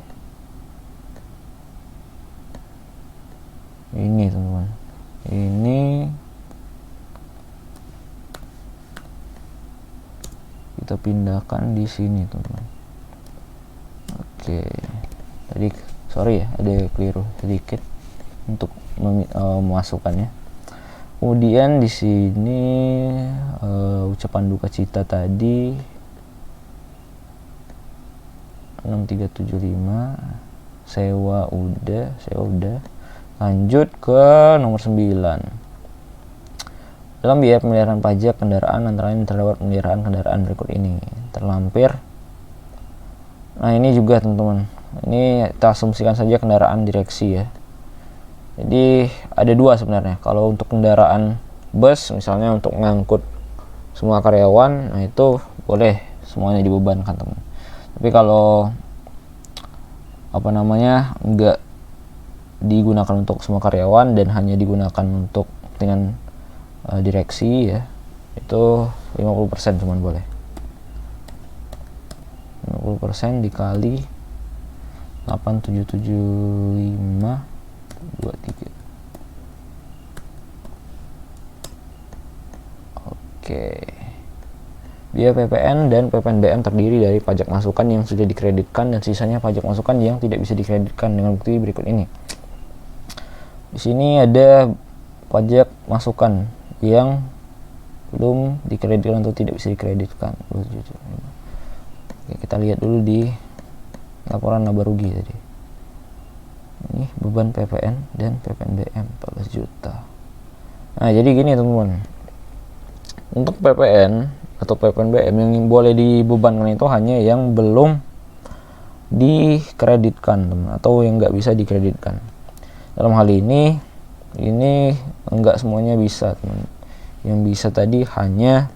Ini teman-teman. Ini kita pindahkan di sini teman-teman. Oke, tadi sorry ya ada keliru sedikit untuk memasukkannya. Kemudian di sini ucapan duka cita tadi 6375, sewa udah. Lanjut ke nomor 9. Dalam biaya pemeliharaan pajak kendaraan antara lain terdapat pemeliharaan kendaraan berikut ini terlampir. Nah ini juga teman-teman, ini kita asumsikan saja kendaraan direksi ya. Jadi ada dua sebenarnya. Kalau untuk kendaraan bus misalnya untuk mengangkut semua karyawan, nah itu boleh semuanya dibebankan teman. Tapi kalau nggak digunakan untuk semua karyawan dan hanya digunakan untuk dengan direksi ya, itu 50% cuman boleh. 50% dikali 877523. Oke. Biaya PPN dan PPNBM terdiri dari pajak masukan yang sudah dikreditkan dan sisanya pajak masukan yang tidak bisa dikreditkan dengan bukti berikut ini. Di sini ada pajak masukan yang belum dikreditkan atau tidak bisa dikreditkan. Oke, kita lihat dulu di laporan laba rugi tadi. Ini beban PPN dan PPNBM 14 juta. Nah, jadi gini teman-teman. Untuk PPN atau PPNBM yang boleh dibebankan itu hanya yang belum dikreditkan teman, atau yang nggak bisa dikreditkan. Dalam hal ini enggak semuanya bisa teman. Yang bisa tadi hanya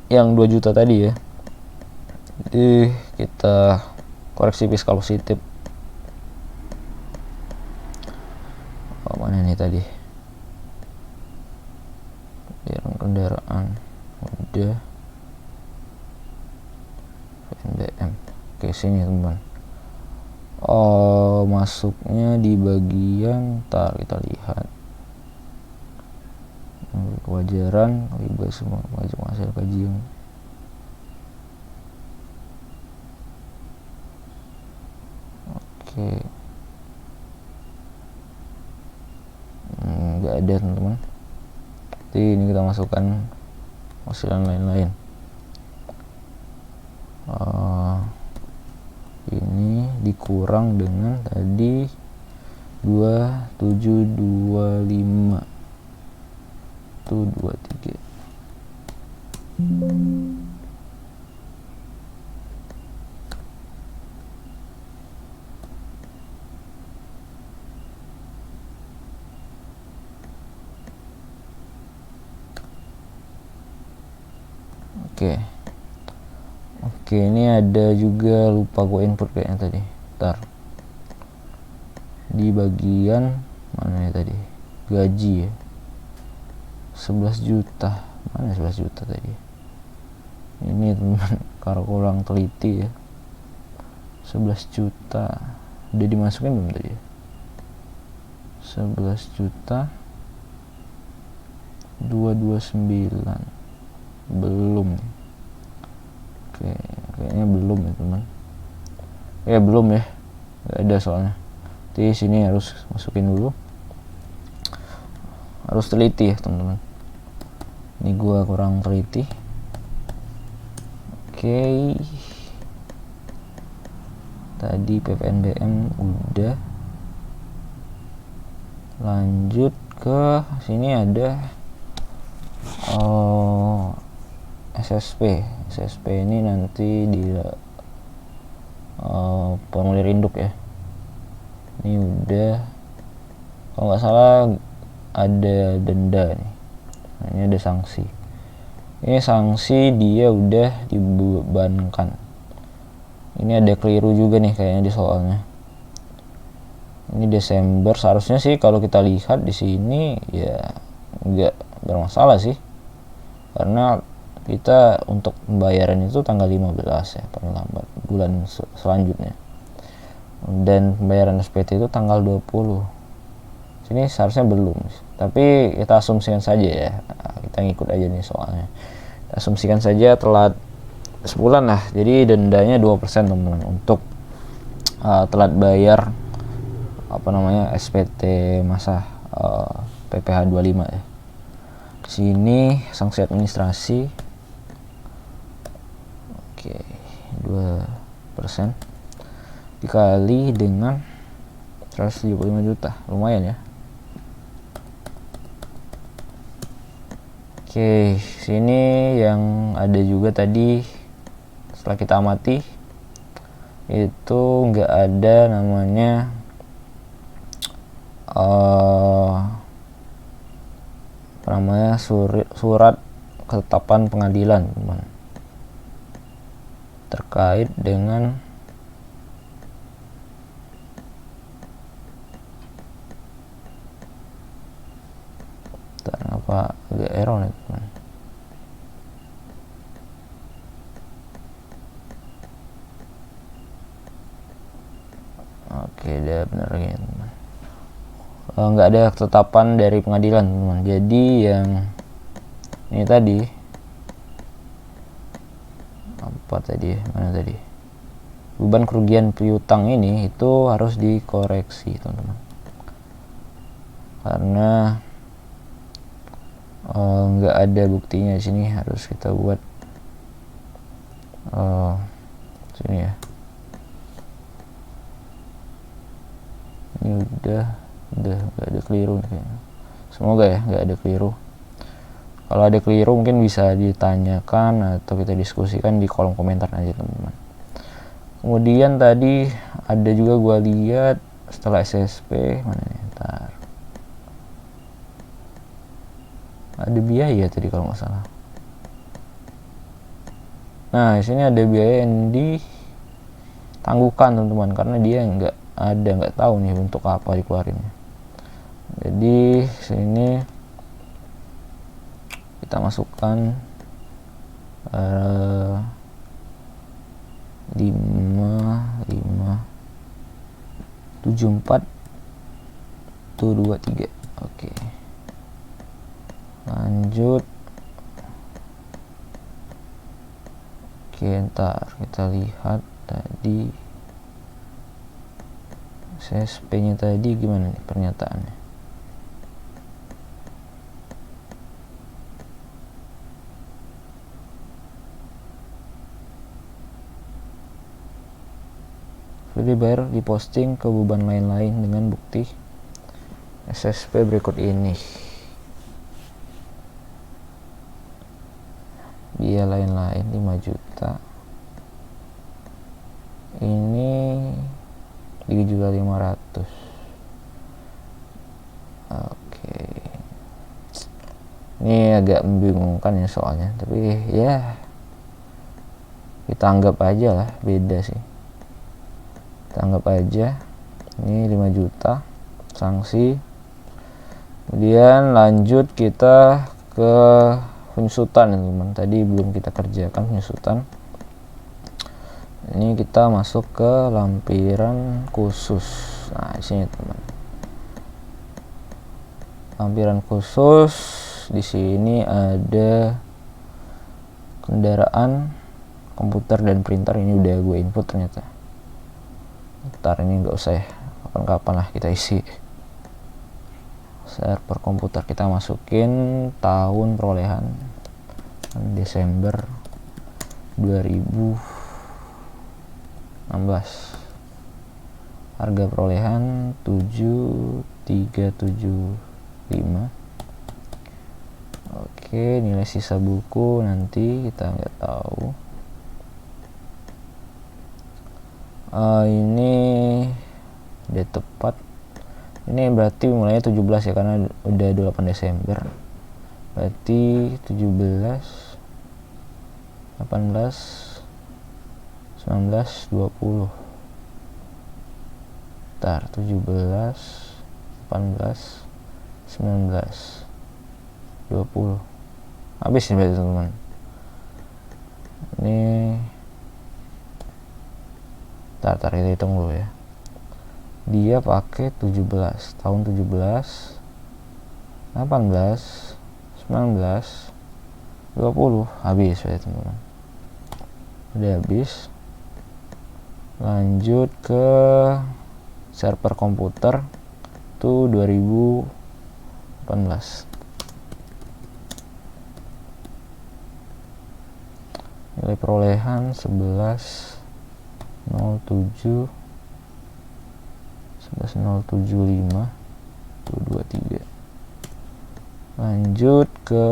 yang 2 juta tadi ya. Jadi kita koreksi fiskal positif. Mana nih tadi? Kendaraan udah PPNBM. Oke, sini teman. Masuknya di bagian kita lihat kewajaran bebas semua wajib hasil kajian. Oke, nggak ada teman-teman. Jadi ini kita masukkan hasilan lain-lain. Ini dikurang dengan tadi 2725 itu 23. Oke, ini ada juga lupa gue input kayaknya tadi. Ntar di bagian mana ya tadi, gaji ya, 11 juta. Mana 11 juta tadi? Ini teman, kalau kurang teliti ya, 11 juta udah dimasukin belum tadi ya? 11 juta 229 belum. Oke, kayaknya belum ya teman. Ya belum ya, nggak ada soalnya. Di sini harus masukin dulu, harus teliti ya teman-teman. Ini gua kurang teliti. Oke, tadi PPNBM udah. Lanjut ke sini ada SSP ini nanti di formulir induk ya. Ini udah, kalau nggak salah ada denda nih. Nah, ini ada sanksi. Ini sanksi dia udah dibebankan. Ini ada keliru juga nih kayaknya di soalnya. Ini Desember, seharusnya sih kalau kita lihat di sini ya nggak bermasalah sih, karena kita untuk pembayaran itu tanggal 15 ya paling lambat bulan selanjutnya, dan pembayaran SPT itu tanggal 20. Sini seharusnya belum, tapi kita asumsikan saja ya, kita ngikut aja nih soalnya. Kita asumsikan saja telat sebulan lah, jadi dendanya 2% teman-teman untuk telat bayar SPT masa PPh 25 ya. Di sini sanksi administrasi, oke, 2% dikali dengan 175 juta, lumayan ya. Oke, sini yang ada juga tadi setelah kita amati itu nggak ada namanya surat ketetapan pengadilan, teman, terkait dengan apa agak error nih, teman. Oke, udah bener ya, teman. Nggak ada ketetapan dari pengadilan, teman. Jadi yang ini tadi apa tadi, mana tadi, beban kerugian piutang ini itu harus dikoreksi, teman-teman, karena nggak ada buktinya. Di sini harus kita buat sini ya. Ini udah nggak ada keliru nih kayaknya. Semoga ya nggak ada keliru. Kalau ada keliru mungkin bisa ditanyakan atau kita diskusikan di kolom komentar aja, teman-teman. Kemudian tadi ada juga gua lihat setelah SSP, mana nih, ntar ada biaya tadi kalau nggak salah. Nah, di sini ada biaya yang ditangguhkan, teman-teman, karena dia nggak tahu nih untuk apa dikeluarinnya. Jadi sini kita masukkan 5,574,223. Oke. Lanjut. Oke, ntar kita lihat tadi SSP nya tadi gimana nih pernyataannya. Sudah dibayar, diposting ke beban lain-lain dengan bukti SSP berikut ini. Biaya lain-lain 5 juta. Ini 3.500.000. Oke. Ini agak membingungkan ya soalnya, tapi ya kita anggap aja lah, beda sih. Kita anggap aja ini 5 juta sanksi. Kemudian lanjut kita ke penyusutan, teman. Tadi belum kita kerjakan penyusutan. Ini kita masuk ke lampiran khusus. Nah, di sini, teman. Lampiran khusus, di sini ada kendaraan, komputer dan printer. Ini udah gue input ternyata. Ntar ini nggak usah ya, kapan-kapan lah kita isi. Server komputer kita masukin tahun perolehan Desember 2016. Harga perolehan 7.375. Oke, nilai sisa buku nanti kita nggak tahu. Ini udah tepat. Ini berarti mulainya 17 ya, karena udah 28 Desember. Berarti 17, 18, 19, 20. Ntar 17, 18, 19, 20. Habis nih berarti, teman-teman. Ini Ntar kita hitung dulu ya. Dia pakai 17, tahun 17, 18, 19, 20 habis ya teman-teman, udah habis. Lanjut ke server komputer tuh 2018. Nilai perolehan 11.07 11.075 23. Lanjut ke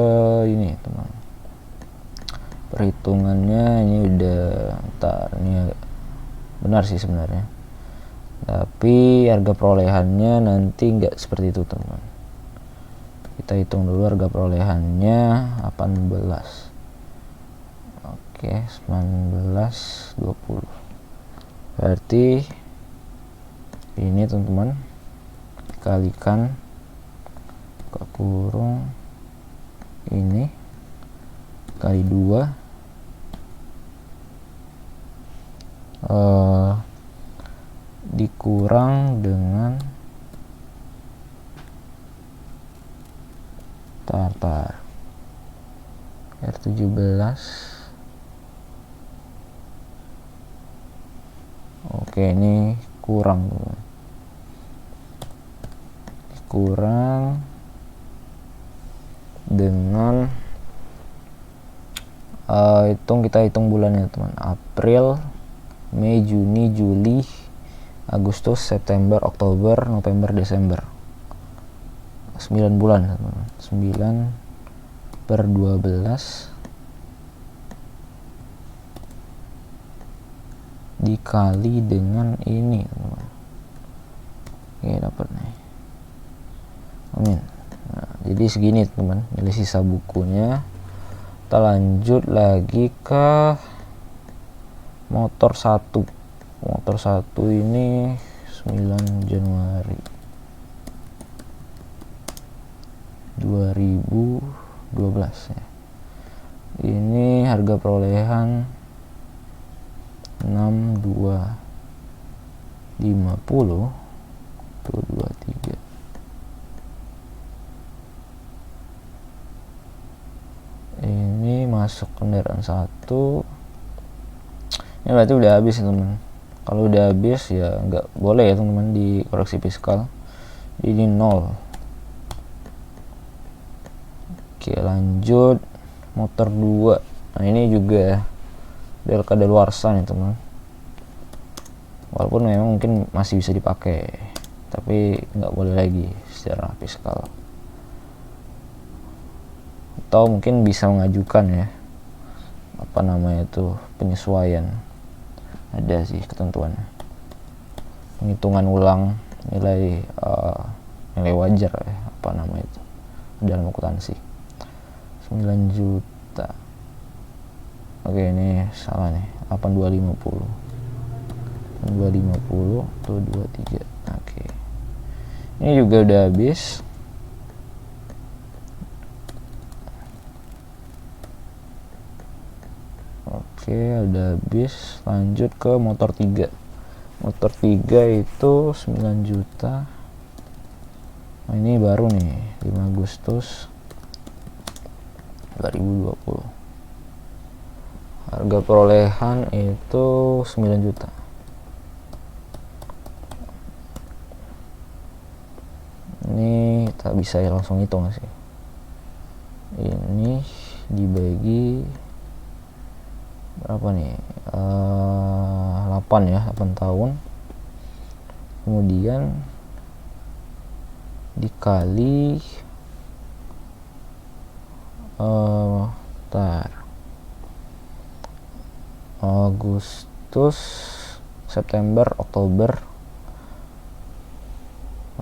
ini teman, perhitungannya ini udah ini benar sih sebenarnya, tapi harga perolehannya nanti nggak seperti itu teman. Kita hitung dulu harga perolehannya 18. Oke, 19.20. Berarti ini teman-teman dikalikan ke kurung ini kali 2 dikurang dengan R17. Oke, ini kurang teman, kurang dengan kita hitung bulannya teman, April, Mei, Juni, Juli, Agustus, September, Oktober, November, Desember. 9 bulan teman, 9/12 dikali dengan ini teman. Oke, dapat nih. Amin. Nah, jadi segini teman nilai sisa bukunya. Kita lanjut lagi ke motor 1. Motor 1 ini 9 Januari 2012 ya. Ini harga perolehan 6250 tuh 23. Ini masuk kendaraan 1. Ini berarti udah habis ya teman. Kalau udah habis ya nggak boleh ya teman-teman dikoreksi fiskal. Ini 0. Oke, lanjut motor 2. Nah, ini juga dari kadaluarsa nih teman, walaupun memang mungkin masih bisa dipakai, tapi nggak boleh lagi secara fiskal, atau mungkin bisa mengajukan ya apa namanya itu penyesuaian, ada sih ketentuannya, penghitungan ulang nilai nilai wajar ya, apa namanya itu dalam akuntansi. 9 juta. Oke, ini salah nih, 8250 tuh 23. Oke, ini juga udah habis. Oke, udah habis. Lanjut ke motor 3. Motor 3 itu 9 juta. Nah, ini baru nih, 5 Agustus 2020. Harga perolehan itu 9 juta. Ini tak bisa ya langsung hitung sih. Ini dibagi berapa nih? 8 ya, 8 tahun. Kemudian dikali Agustus, September, Oktober,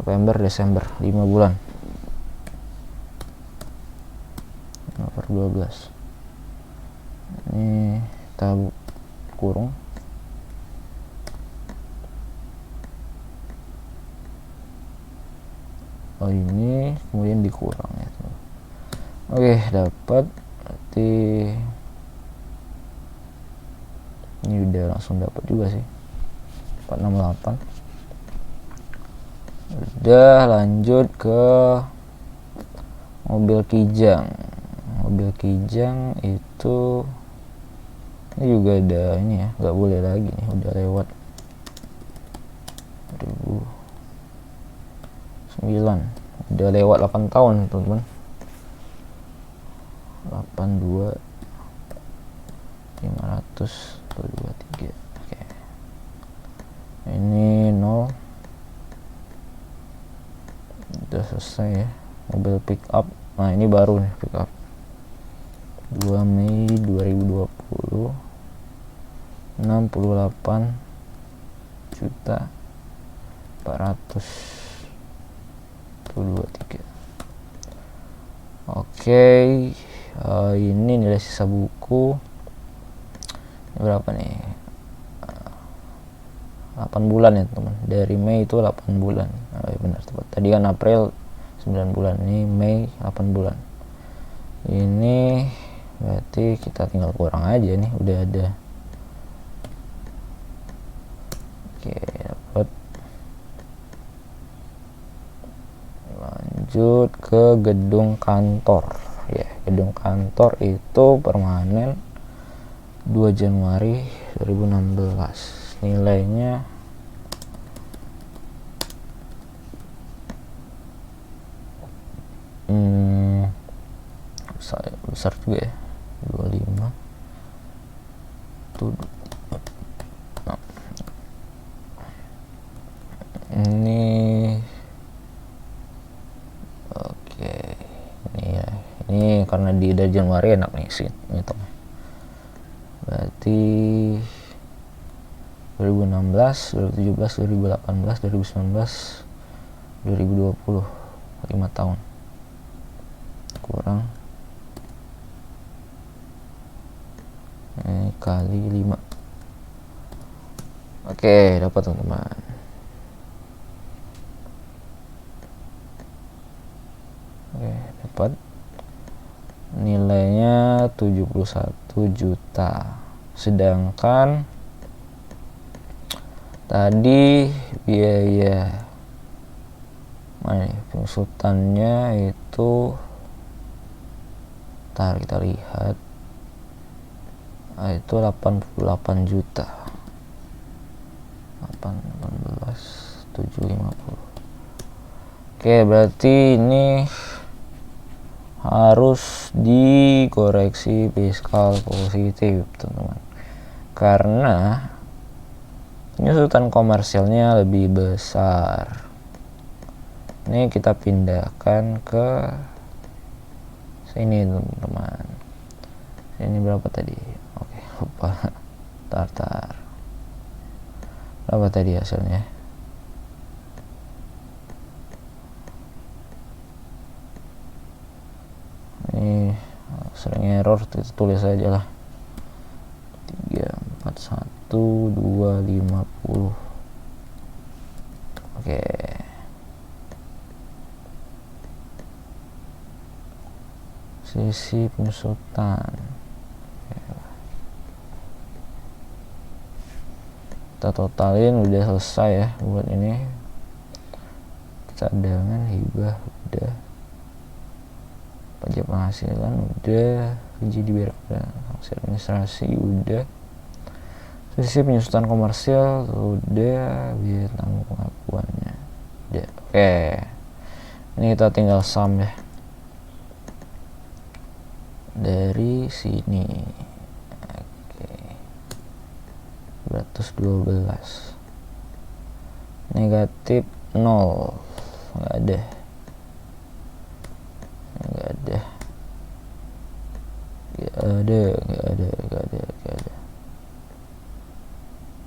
November, Desember, 5 bulan. 5/12. Ini kita kurung. Oh, ini kemudian dikurang ya. Oke, dapat. Berarti ini udah langsung dapat juga sih, 468. Udah, lanjut ke mobil Kijang. mobil kijang itu ini juga ada ini ya, nggak boleh lagi nih, udah lewat 2009, udah lewat 8 tahun teman-teman. 82 500 23. Oke, ini 0 udah selesai ya. Mobil pick up, nah ini baru nih pick up 2 Mei 2020, 68 juta 423. Oke, ini nilai sisa buku ini berapa nih? 8 bulan ya teman, dari Mei itu 8 bulan. Benar tepat, tadi kan April 9 bulan, ini Mei 8 bulan. Ini berarti kita tinggal kurang aja nih, udah ada. Oke, dapat. Lanjut ke gedung kantor ya. Gedung kantor itu permanen 2 Januari 2016. Nilainya besar juga ya, 25 tuh. Nah, ini oke, ini ya, ini karena di dari Januari enak nih sih gitu. Berarti 2016, 2017, 2018, 2019, 2020, 5 tahun kurang ini kali 5. Oke, dapat teman-teman. Oke, dapat nilainya 71 juta. Sedangkan tadi biaya mana nih, pengusutannya itu, ntar kita lihat, itu 88 juta. 18.750. Oke, berarti ini harus dikoreksi fiskal positif teman-teman, karena penyusutan komersilnya lebih besar. Ini kita pindahkan ke sini teman-teman. Ini berapa tadi? Oke, lupa. Tar. Berapa tadi hasilnya? Ini sering error, tulis aja lah. 341.250. Oke. Sisi penyusutan. Kita totalin udah selesai ya buat ini. Cadangan, hibah udah, pajak penghasilan udah, gaji dibayar udah, hasil administrasi udah, sisi penyusutan komersial udah, biaya tanggung pengakuannya udah. Oke, ini kita tinggal sum ya dari sini. Oke, 212 negatif 0, nggak ada.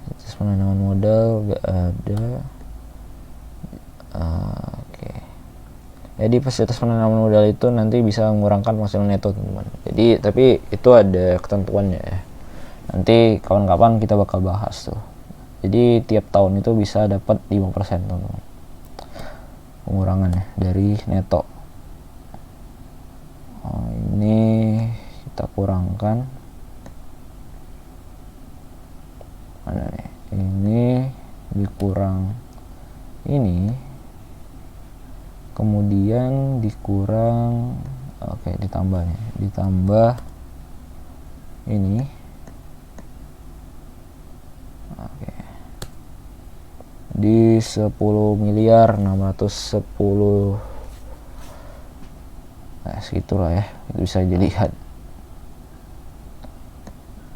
Atas penanaman modal nggak ada. Oke. Jadi fasilitas penanaman modal itu nanti bisa mengurangkan penghasilan neto teman-teman. Jadi tapi itu ada ketentuannya ya. Nanti kapan-kapan kita bakal bahas tuh. Jadi tiap tahun itu bisa dapat 5% teman-teman, pengurangannya dari neto. Ini kita kurangkan, mana nih, ini dikurang ini, kemudian dikurang Oke, ditambah nih, ditambah ini. Oke, di 10 miliar 610, nah segitulah ya, itu bisa dilihat.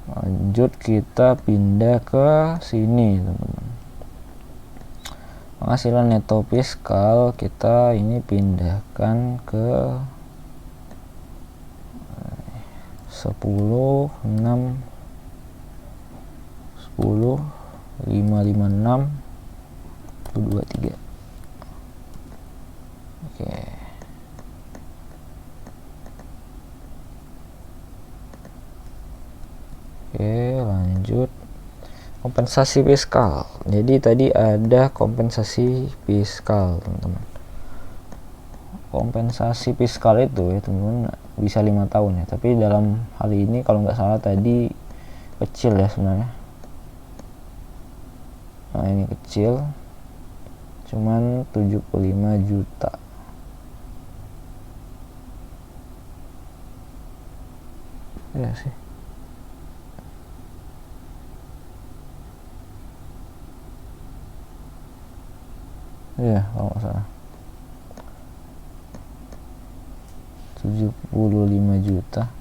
Lanjut kita pindah ke sini teman-teman, penghasilan neto fiskal kita ini pindahkan ke 10 6 10 556 23. Oke. Oke, lanjut kompensasi fiskal. Jadi tadi ada kompensasi fiskal teman-teman. Kompensasi fiskal itu ya teman-teman bisa 5 tahun ya, tapi dalam hal ini kalau nggak salah tadi kecil ya sebenarnya. Nah ini kecil, cuman 75 juta. Ya sih. Ya kalau nggak salah 75 juta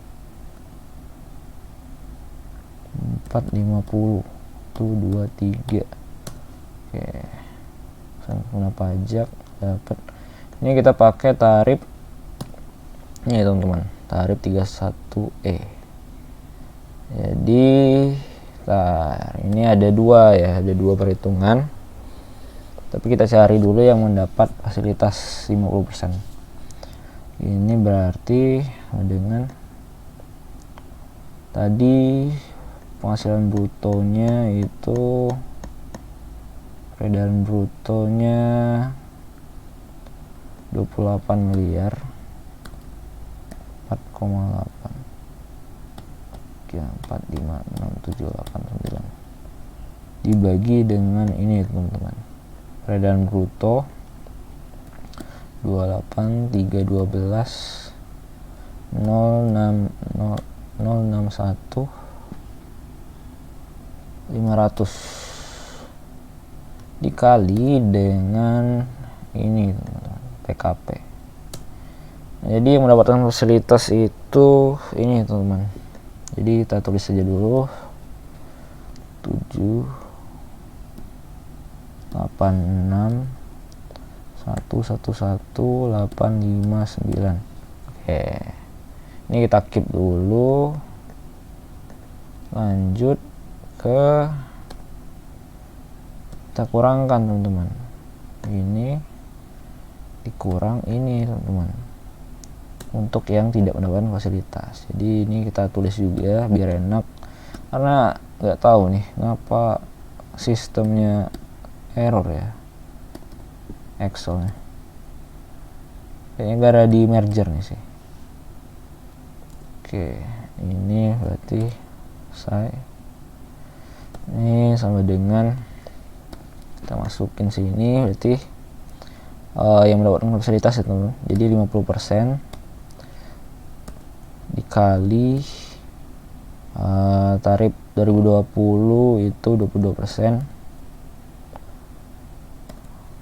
450 tuh 23. Oke, kena pajak dapat. Ini kita pakai tarif ini teman-teman, tarif 31E. Jadi ini ada dua ya, ada dua perhitungan, tapi kita cari dulu yang mendapat fasilitas 50%. Ini berarti dengan tadi penghasilan brutonya itu, peredaran brutonya 28 miliar 4,8 4, 5, 6, 7, 8, 9 dibagi dengan ini teman-teman, peredaran bruto 28 3 12 06 061 500 dikali dengan ini teman-teman, PKP. Jadi yang mendapatkan fasilitas itu ini teman-teman. Jadi kita tulis saja dulu 7 86 111 859. Oke, ini kita keep dulu. Lanjut ke kita kurangkan teman-teman, ini dikurang ini teman-teman untuk yang tidak mendapatkan fasilitas. Jadi ini kita tulis juga biar enak, karena nggak tahu nih kenapa sistemnya error ya Excelnya, kayaknya gara di merger nih sih. Oke, ini berarti saya ini sama dengan kita masukin sini berarti yang mendapatkan fasilitas itu, jadi 50% dikali tarif 2020 itu 22%,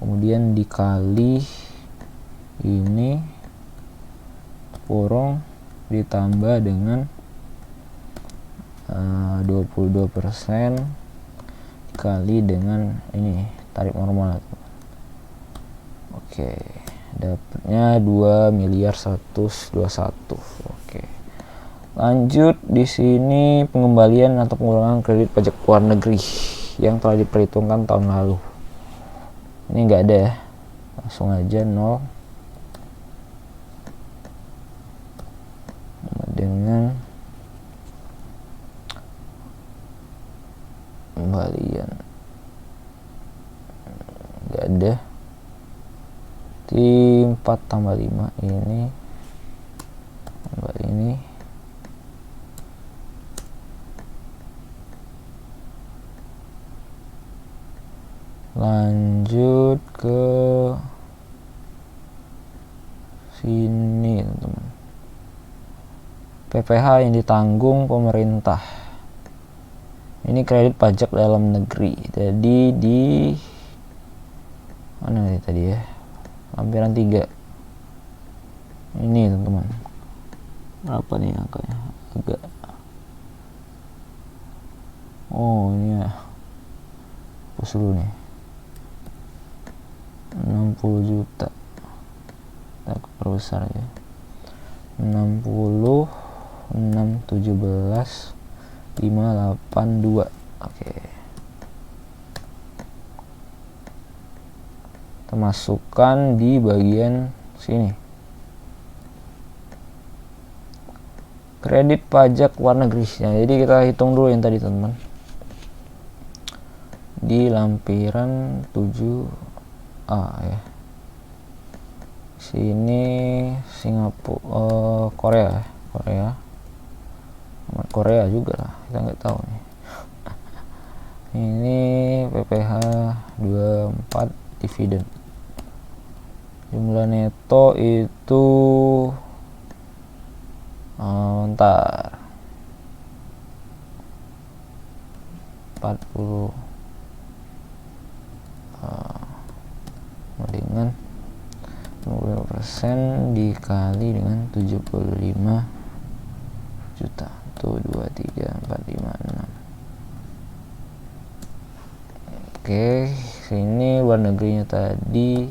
kemudian dikali ini kurang ditambah dengan 22% dikali dengan ini tarif normal. Oke, dapatnya 2 miliar 121. Oke, lanjut di sini pengembalian atau pengurangan kredit pajak luar negeri yang telah diperhitungkan tahun lalu. Ini enggak ada ya, langsung aja 0 dengan pengembalian, enggak ada. Di 4 tambah 5 ini tambah ini lanjut ke sini teman-teman. PPh yang ditanggung pemerintah. Ini kredit pajak dalam negeri. Jadi di mana nih tadi ya? Lampiran 3. Ini teman-teman. Berapa nih angkanya? Agak. Oh, ini ya. Hapus dulu nih. 60 juta. Kita perbesar ya. 60 617 582. Oke. Kita masukkan di bagian sini. Kredit pajak luar negeri. Nah, jadi kita hitung dulu yang tadi teman-teman. Di lampiran 7A ya. Sini Singapura, Korea juga lah, kita nggak tahu nih. Ini PPh 24 dividen. Jumlah neto itu bentar 40 dengan 50% dikali dengan 75 juta. Tuh 2, 3, 4, 5, 6. Oke, sini luar negerinya tadi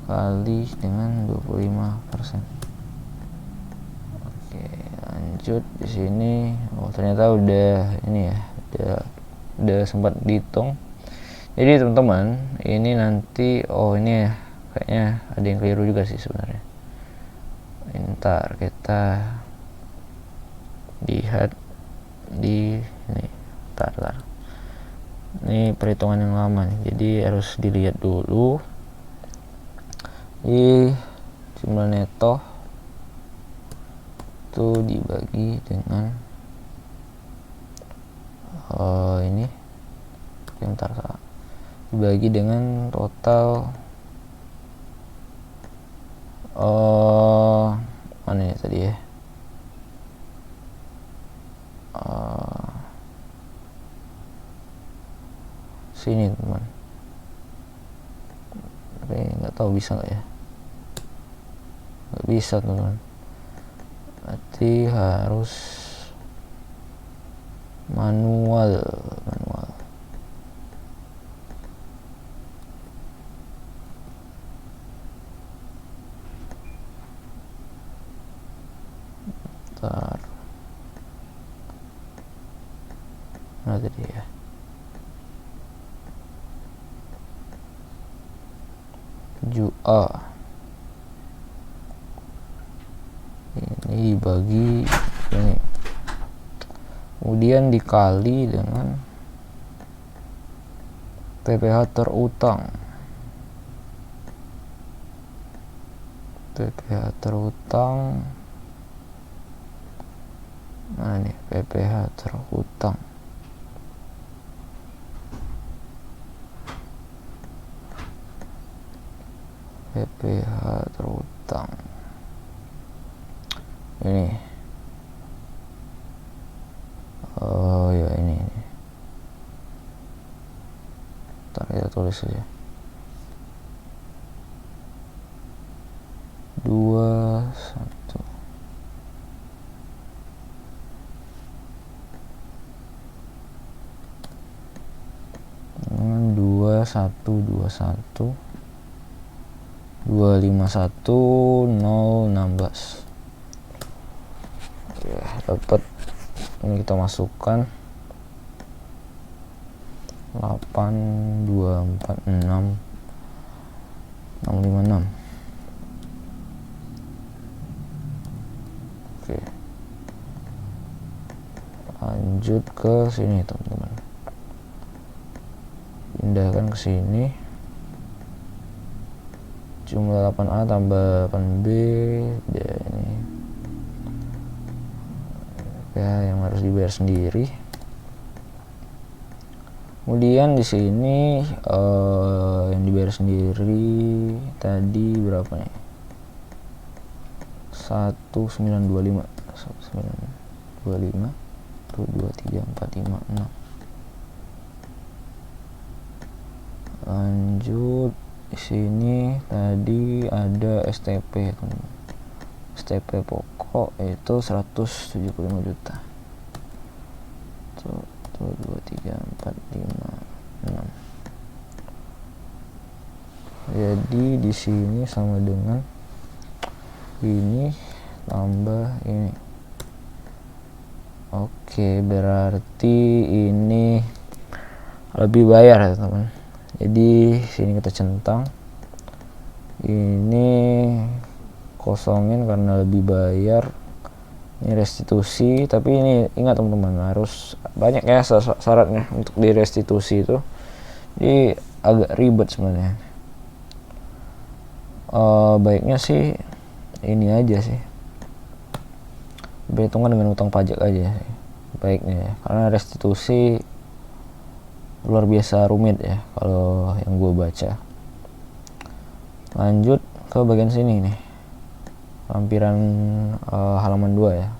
kali dengan 25%. Oke, lanjut di sini. Oh, ternyata udah ini ya, udah sempat dihitung. Jadi teman-teman, ini nanti ini ya, kayaknya ada yang keliru juga sih sebenarnya. Ntar kita lihat di ini. Ntar. Ini perhitungan yang lama nih, jadi harus dilihat dulu di jumlah neto itu dibagi dengan ini bentar, dibagi dengan total mana ya tadi ya, sini teman. Tapi nggak tahu bisa nggak ya, nggak bisa teman, berarti harus manual. Ntar mana tadi ya, ini dibagi ini, kemudian dikali dengan PPh terutang. Mana nih PPh terutang? Ini ya ini ntar kita tulis aja 21 dengan 21 251.016. Ya, dapat. Ini kita masukkan 8246656. Oke, lanjut ke sini teman-teman, pindahkan ke sini. Jumlah 8A tambah 8B dan ini ya yang harus dibayar sendiri. Kemudian di sini yang dibayar sendiri tadi berapa nih? 1925 1925 1 2 3 4 5 6. Lanjut di sini tadi ada STP teman-teman. STP pokok itu 175 juta. 1 2 3 4 5 6. Jadi di sini sama dengan ini tambah ini. Oke, berarti ini lebih bayar ya teman. Jadi sini kita centang, ini kosongin karena lebih bayar. Ini restitusi, tapi ini ingat teman-teman, harus banyak ya syaratnya untuk direstitusi itu. Jadi agak ribet sebenarnya. Baiknya sih ini aja sih, berhitungan dengan utang pajak aja sih baiknya ya, karena restitusi luar biasa rumit ya kalau yang gue baca. Lanjut ke bagian sini nih, lampiran halaman 2 ya,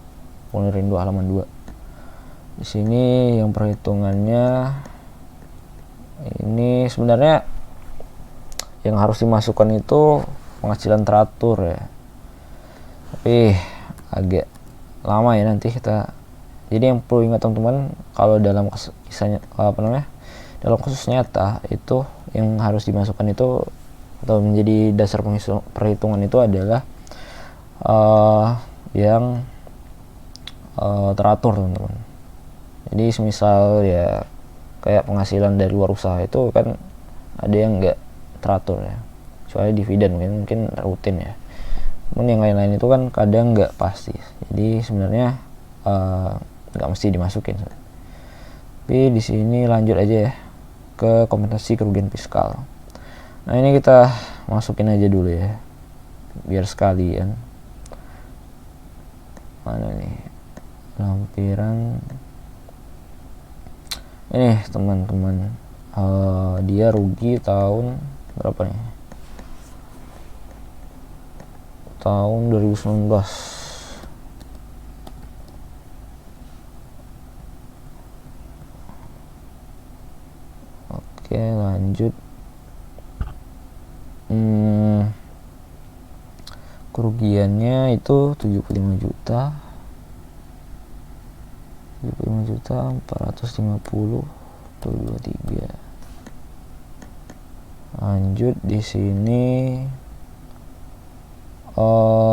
formulir 2 halaman 2. Di sini yang perhitungannya ini sebenarnya yang harus dimasukkan itu penghasilan teratur ya, tapi agak lama ya nanti kita. Jadi yang perlu ingat teman-teman, kalau dalam kisahnya dalam kasus nyata itu yang harus dimasukkan itu atau menjadi dasar perhitungan itu adalah yang teratur teman-teman. Jadi semisal ya kayak penghasilan dari luar usaha itu kan ada yang enggak teratur ya, kecuali dividen mungkin rutin ya. Namun yang lain-lain itu kan kadang nggak pasti, jadi sebenarnya nggak mesti dimasukin. Tapi di sini lanjut aja ya ke kompensasi kerugian fiskal. Nah ini kita masukin aja dulu ya, biar sekalian. Mana nih lampiran ini teman-teman, dia rugi tahun berapa nih? Tahun 2019. Oke, lanjut. Kerugiannya itu 75 juta. 75 juta 450 23. Lanjut di sini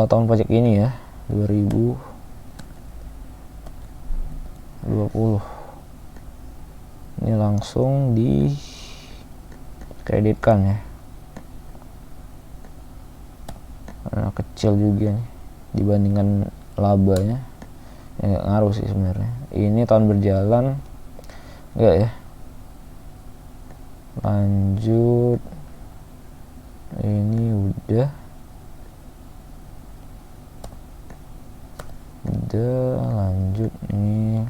tahun pajak ini ya 2020. Ini langsung dikreditkan ya, karena kecil juga nih dibandingkan labanya. Ya nggak ngaruh sih sebenarnya. Ini tahun berjalan enggak ya. Lanjut ini udah lanjut ini.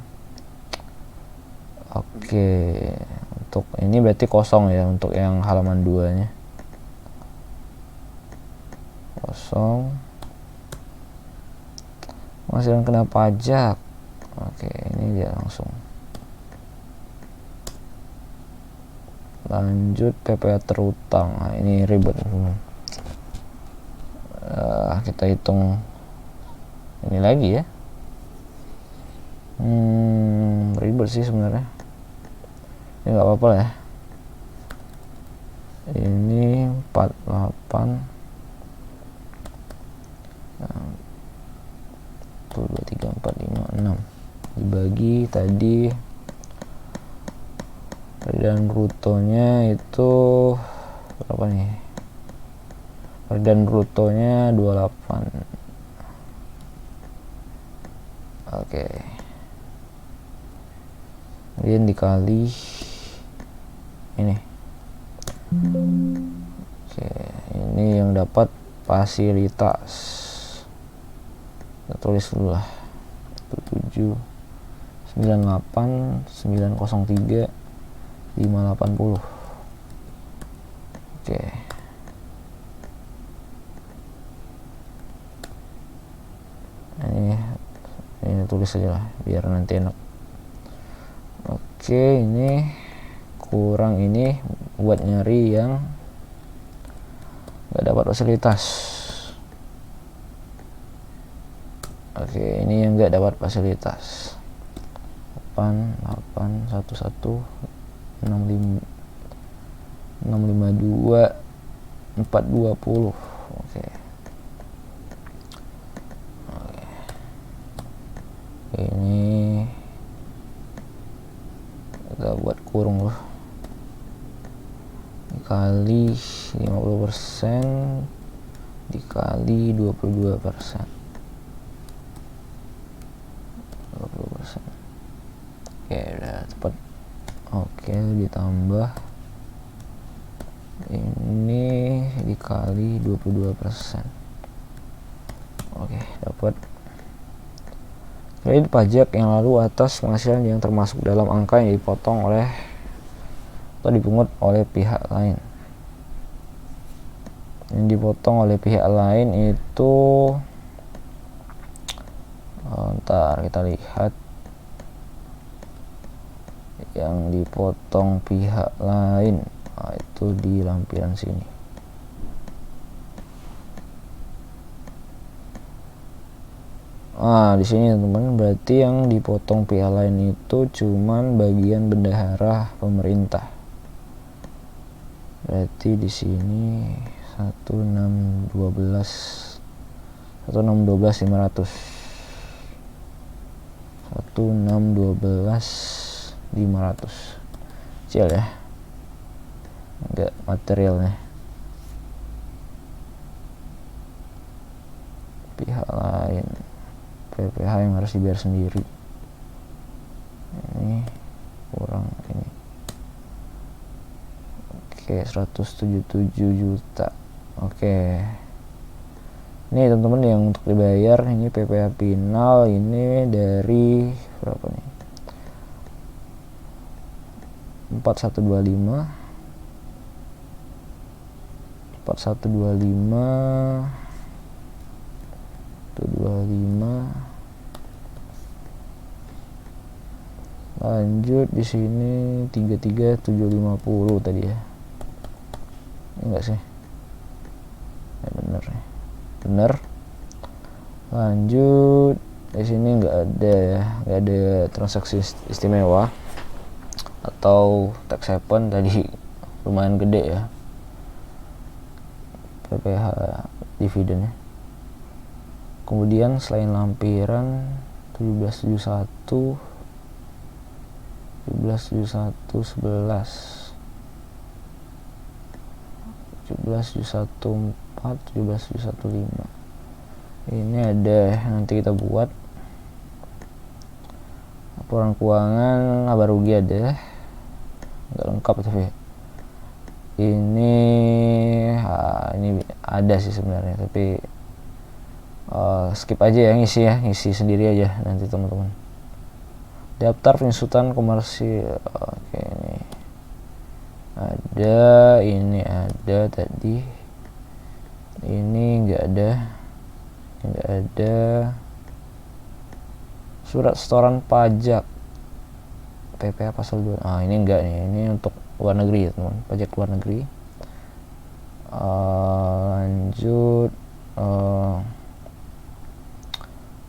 Oke, untuk ini berarti kosong ya, untuk yang halaman 2 nya kosong. Penghasilan kena pajak. Oke, ini dia langsung. Lanjut PPh terutang. Nah, ini ribet. Kita hitung ini lagi ya. Ribet sih sebenarnya. Ini nggak apa-apa ya. Ini 48. 1 2 3 4 5 6 dibagi tadi dan brutonya itu berapa nih? Dan brutonya 28. Oke. Kemudian dikali ini. Oke, ini yang dapat fasilitas. Kita tulis dulu lah. 7 98 903 580. Oke. tulis aja lah biar nanti enak. Oke, ini kurang ini buat nyari yang nggak dapat fasilitas. Oke, ini yang nggak dapat fasilitas. 8811 65 652 420. Oke. Ini kita buat kurung loh, dikali 50% dikali 22%. Oke, udah tepat. Oke, ditambah ini dikali 22%. Oke, dapat. Kredit pajak yang lalu atas penghasilan yang termasuk dalam angka yang dipotong oleh atau dipungut oleh pihak lain. Yang dipotong oleh pihak lain itu ntar kita lihat. Yang dipotong pihak lain, nah, itu di lampiran sini. Di sini teman-teman, berarti yang dipotong pihak lain itu cuman bagian bendahara pemerintah. Berarti di sini 1612 500 kecil ya, enggak materialnya. Pihak lain, PPh yang harus dibayar sendiri, ini kurang ini. Oke, 177 juta. Oke, ini teman-teman yang untuk dibayar ini PPh final ini dari berapa nih? 4125 lanjut di sini 33750 tadi ya. Enggak sih, bener ya, bener. Lanjut di sini nggak ada ya, nggak ada transaksi istimewa atau tax haven tadi, lumayan gede ya PPh dividennya. Kemudian selain lampiran 1771 11 1714 ini ada, nanti kita buat laporan keuangan, laba rugi ada, nggak lengkap tapi ini ada sih sebenarnya, tapi skip aja ya, ngisi sendiri aja nanti teman-teman. Daftar penyusutan komersil, oke, ini ada tadi, ini nggak ada. Surat setoran pajak PPh pasal 2. Ini enggak nih, ini untuk luar negeri ya teman, pajak luar negeri. Lanjut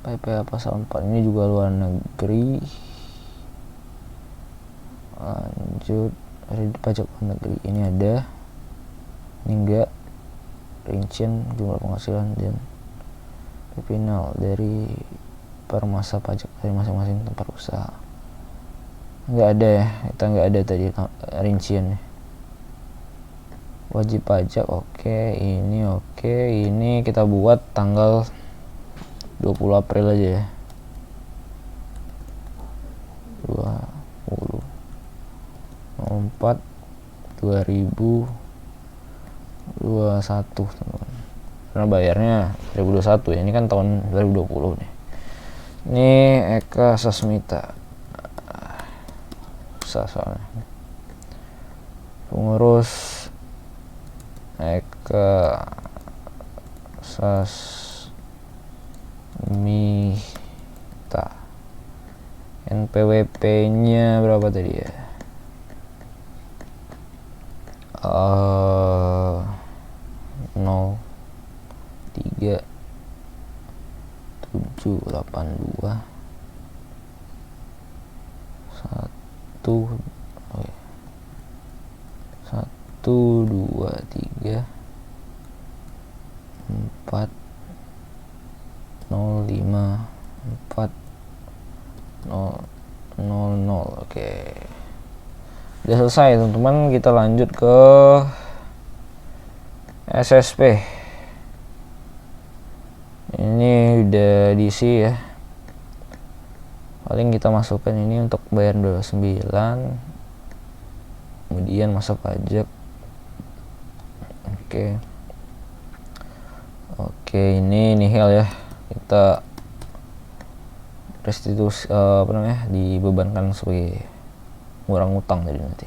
PPh pasal 4 ini juga luar negeri. Lanjut pajak luar negeri, ini ada, ini enggak. Rincian jumlah penghasilan dan final dari per masa pajak dari masing-masing tempat usaha. Nggak ada ya, kita nggak ada tadi rinciannya. Wajib pajak oke, ini kita buat tanggal 20 April aja ya, 2024 teman-teman. Karena bayarnya 2021 ya, ini kan tahun 2020 nih. Ini Eka Sasmita, soalnya pengurus Eka Sasmita. NPWP-nya berapa tadi ya? 03782 1 2 3 4 0 5 4 0 0. Oke, udah selesai teman-teman. Kita lanjut ke SSP. Ini udah diisi ya, paling kita masukkan ini untuk bayar 29, kemudian masa pajak. Oke, ini nihil ya, kita restitusi dibebankan sebagai ngurang utang tadi nanti.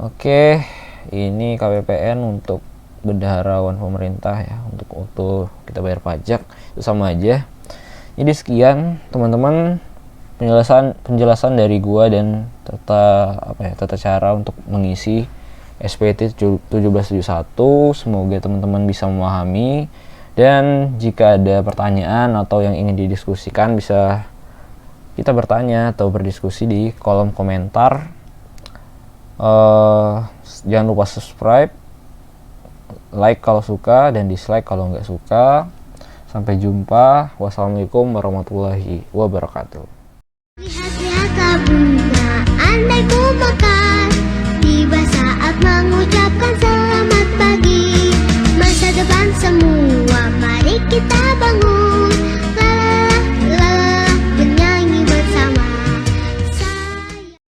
Oke, ini KPPN untuk bendaharawan pemerintah ya, untuk waktu kita bayar pajak itu sama aja. Jadi sekian teman-teman penjelasan dari gua dan tata cara untuk mengisi SPT 1771. Semoga teman-teman bisa memahami, dan jika ada pertanyaan atau yang ingin didiskusikan bisa kita bertanya atau berdiskusi di kolom komentar. Jangan lupa subscribe, like kalau suka, dan dislike kalau nggak suka. Sampai jumpa. Wassalamualaikum warahmatullahi wabarakatuh. Lihat-lihatlah bunga, andai ku mekar, tiba saat mengucapkan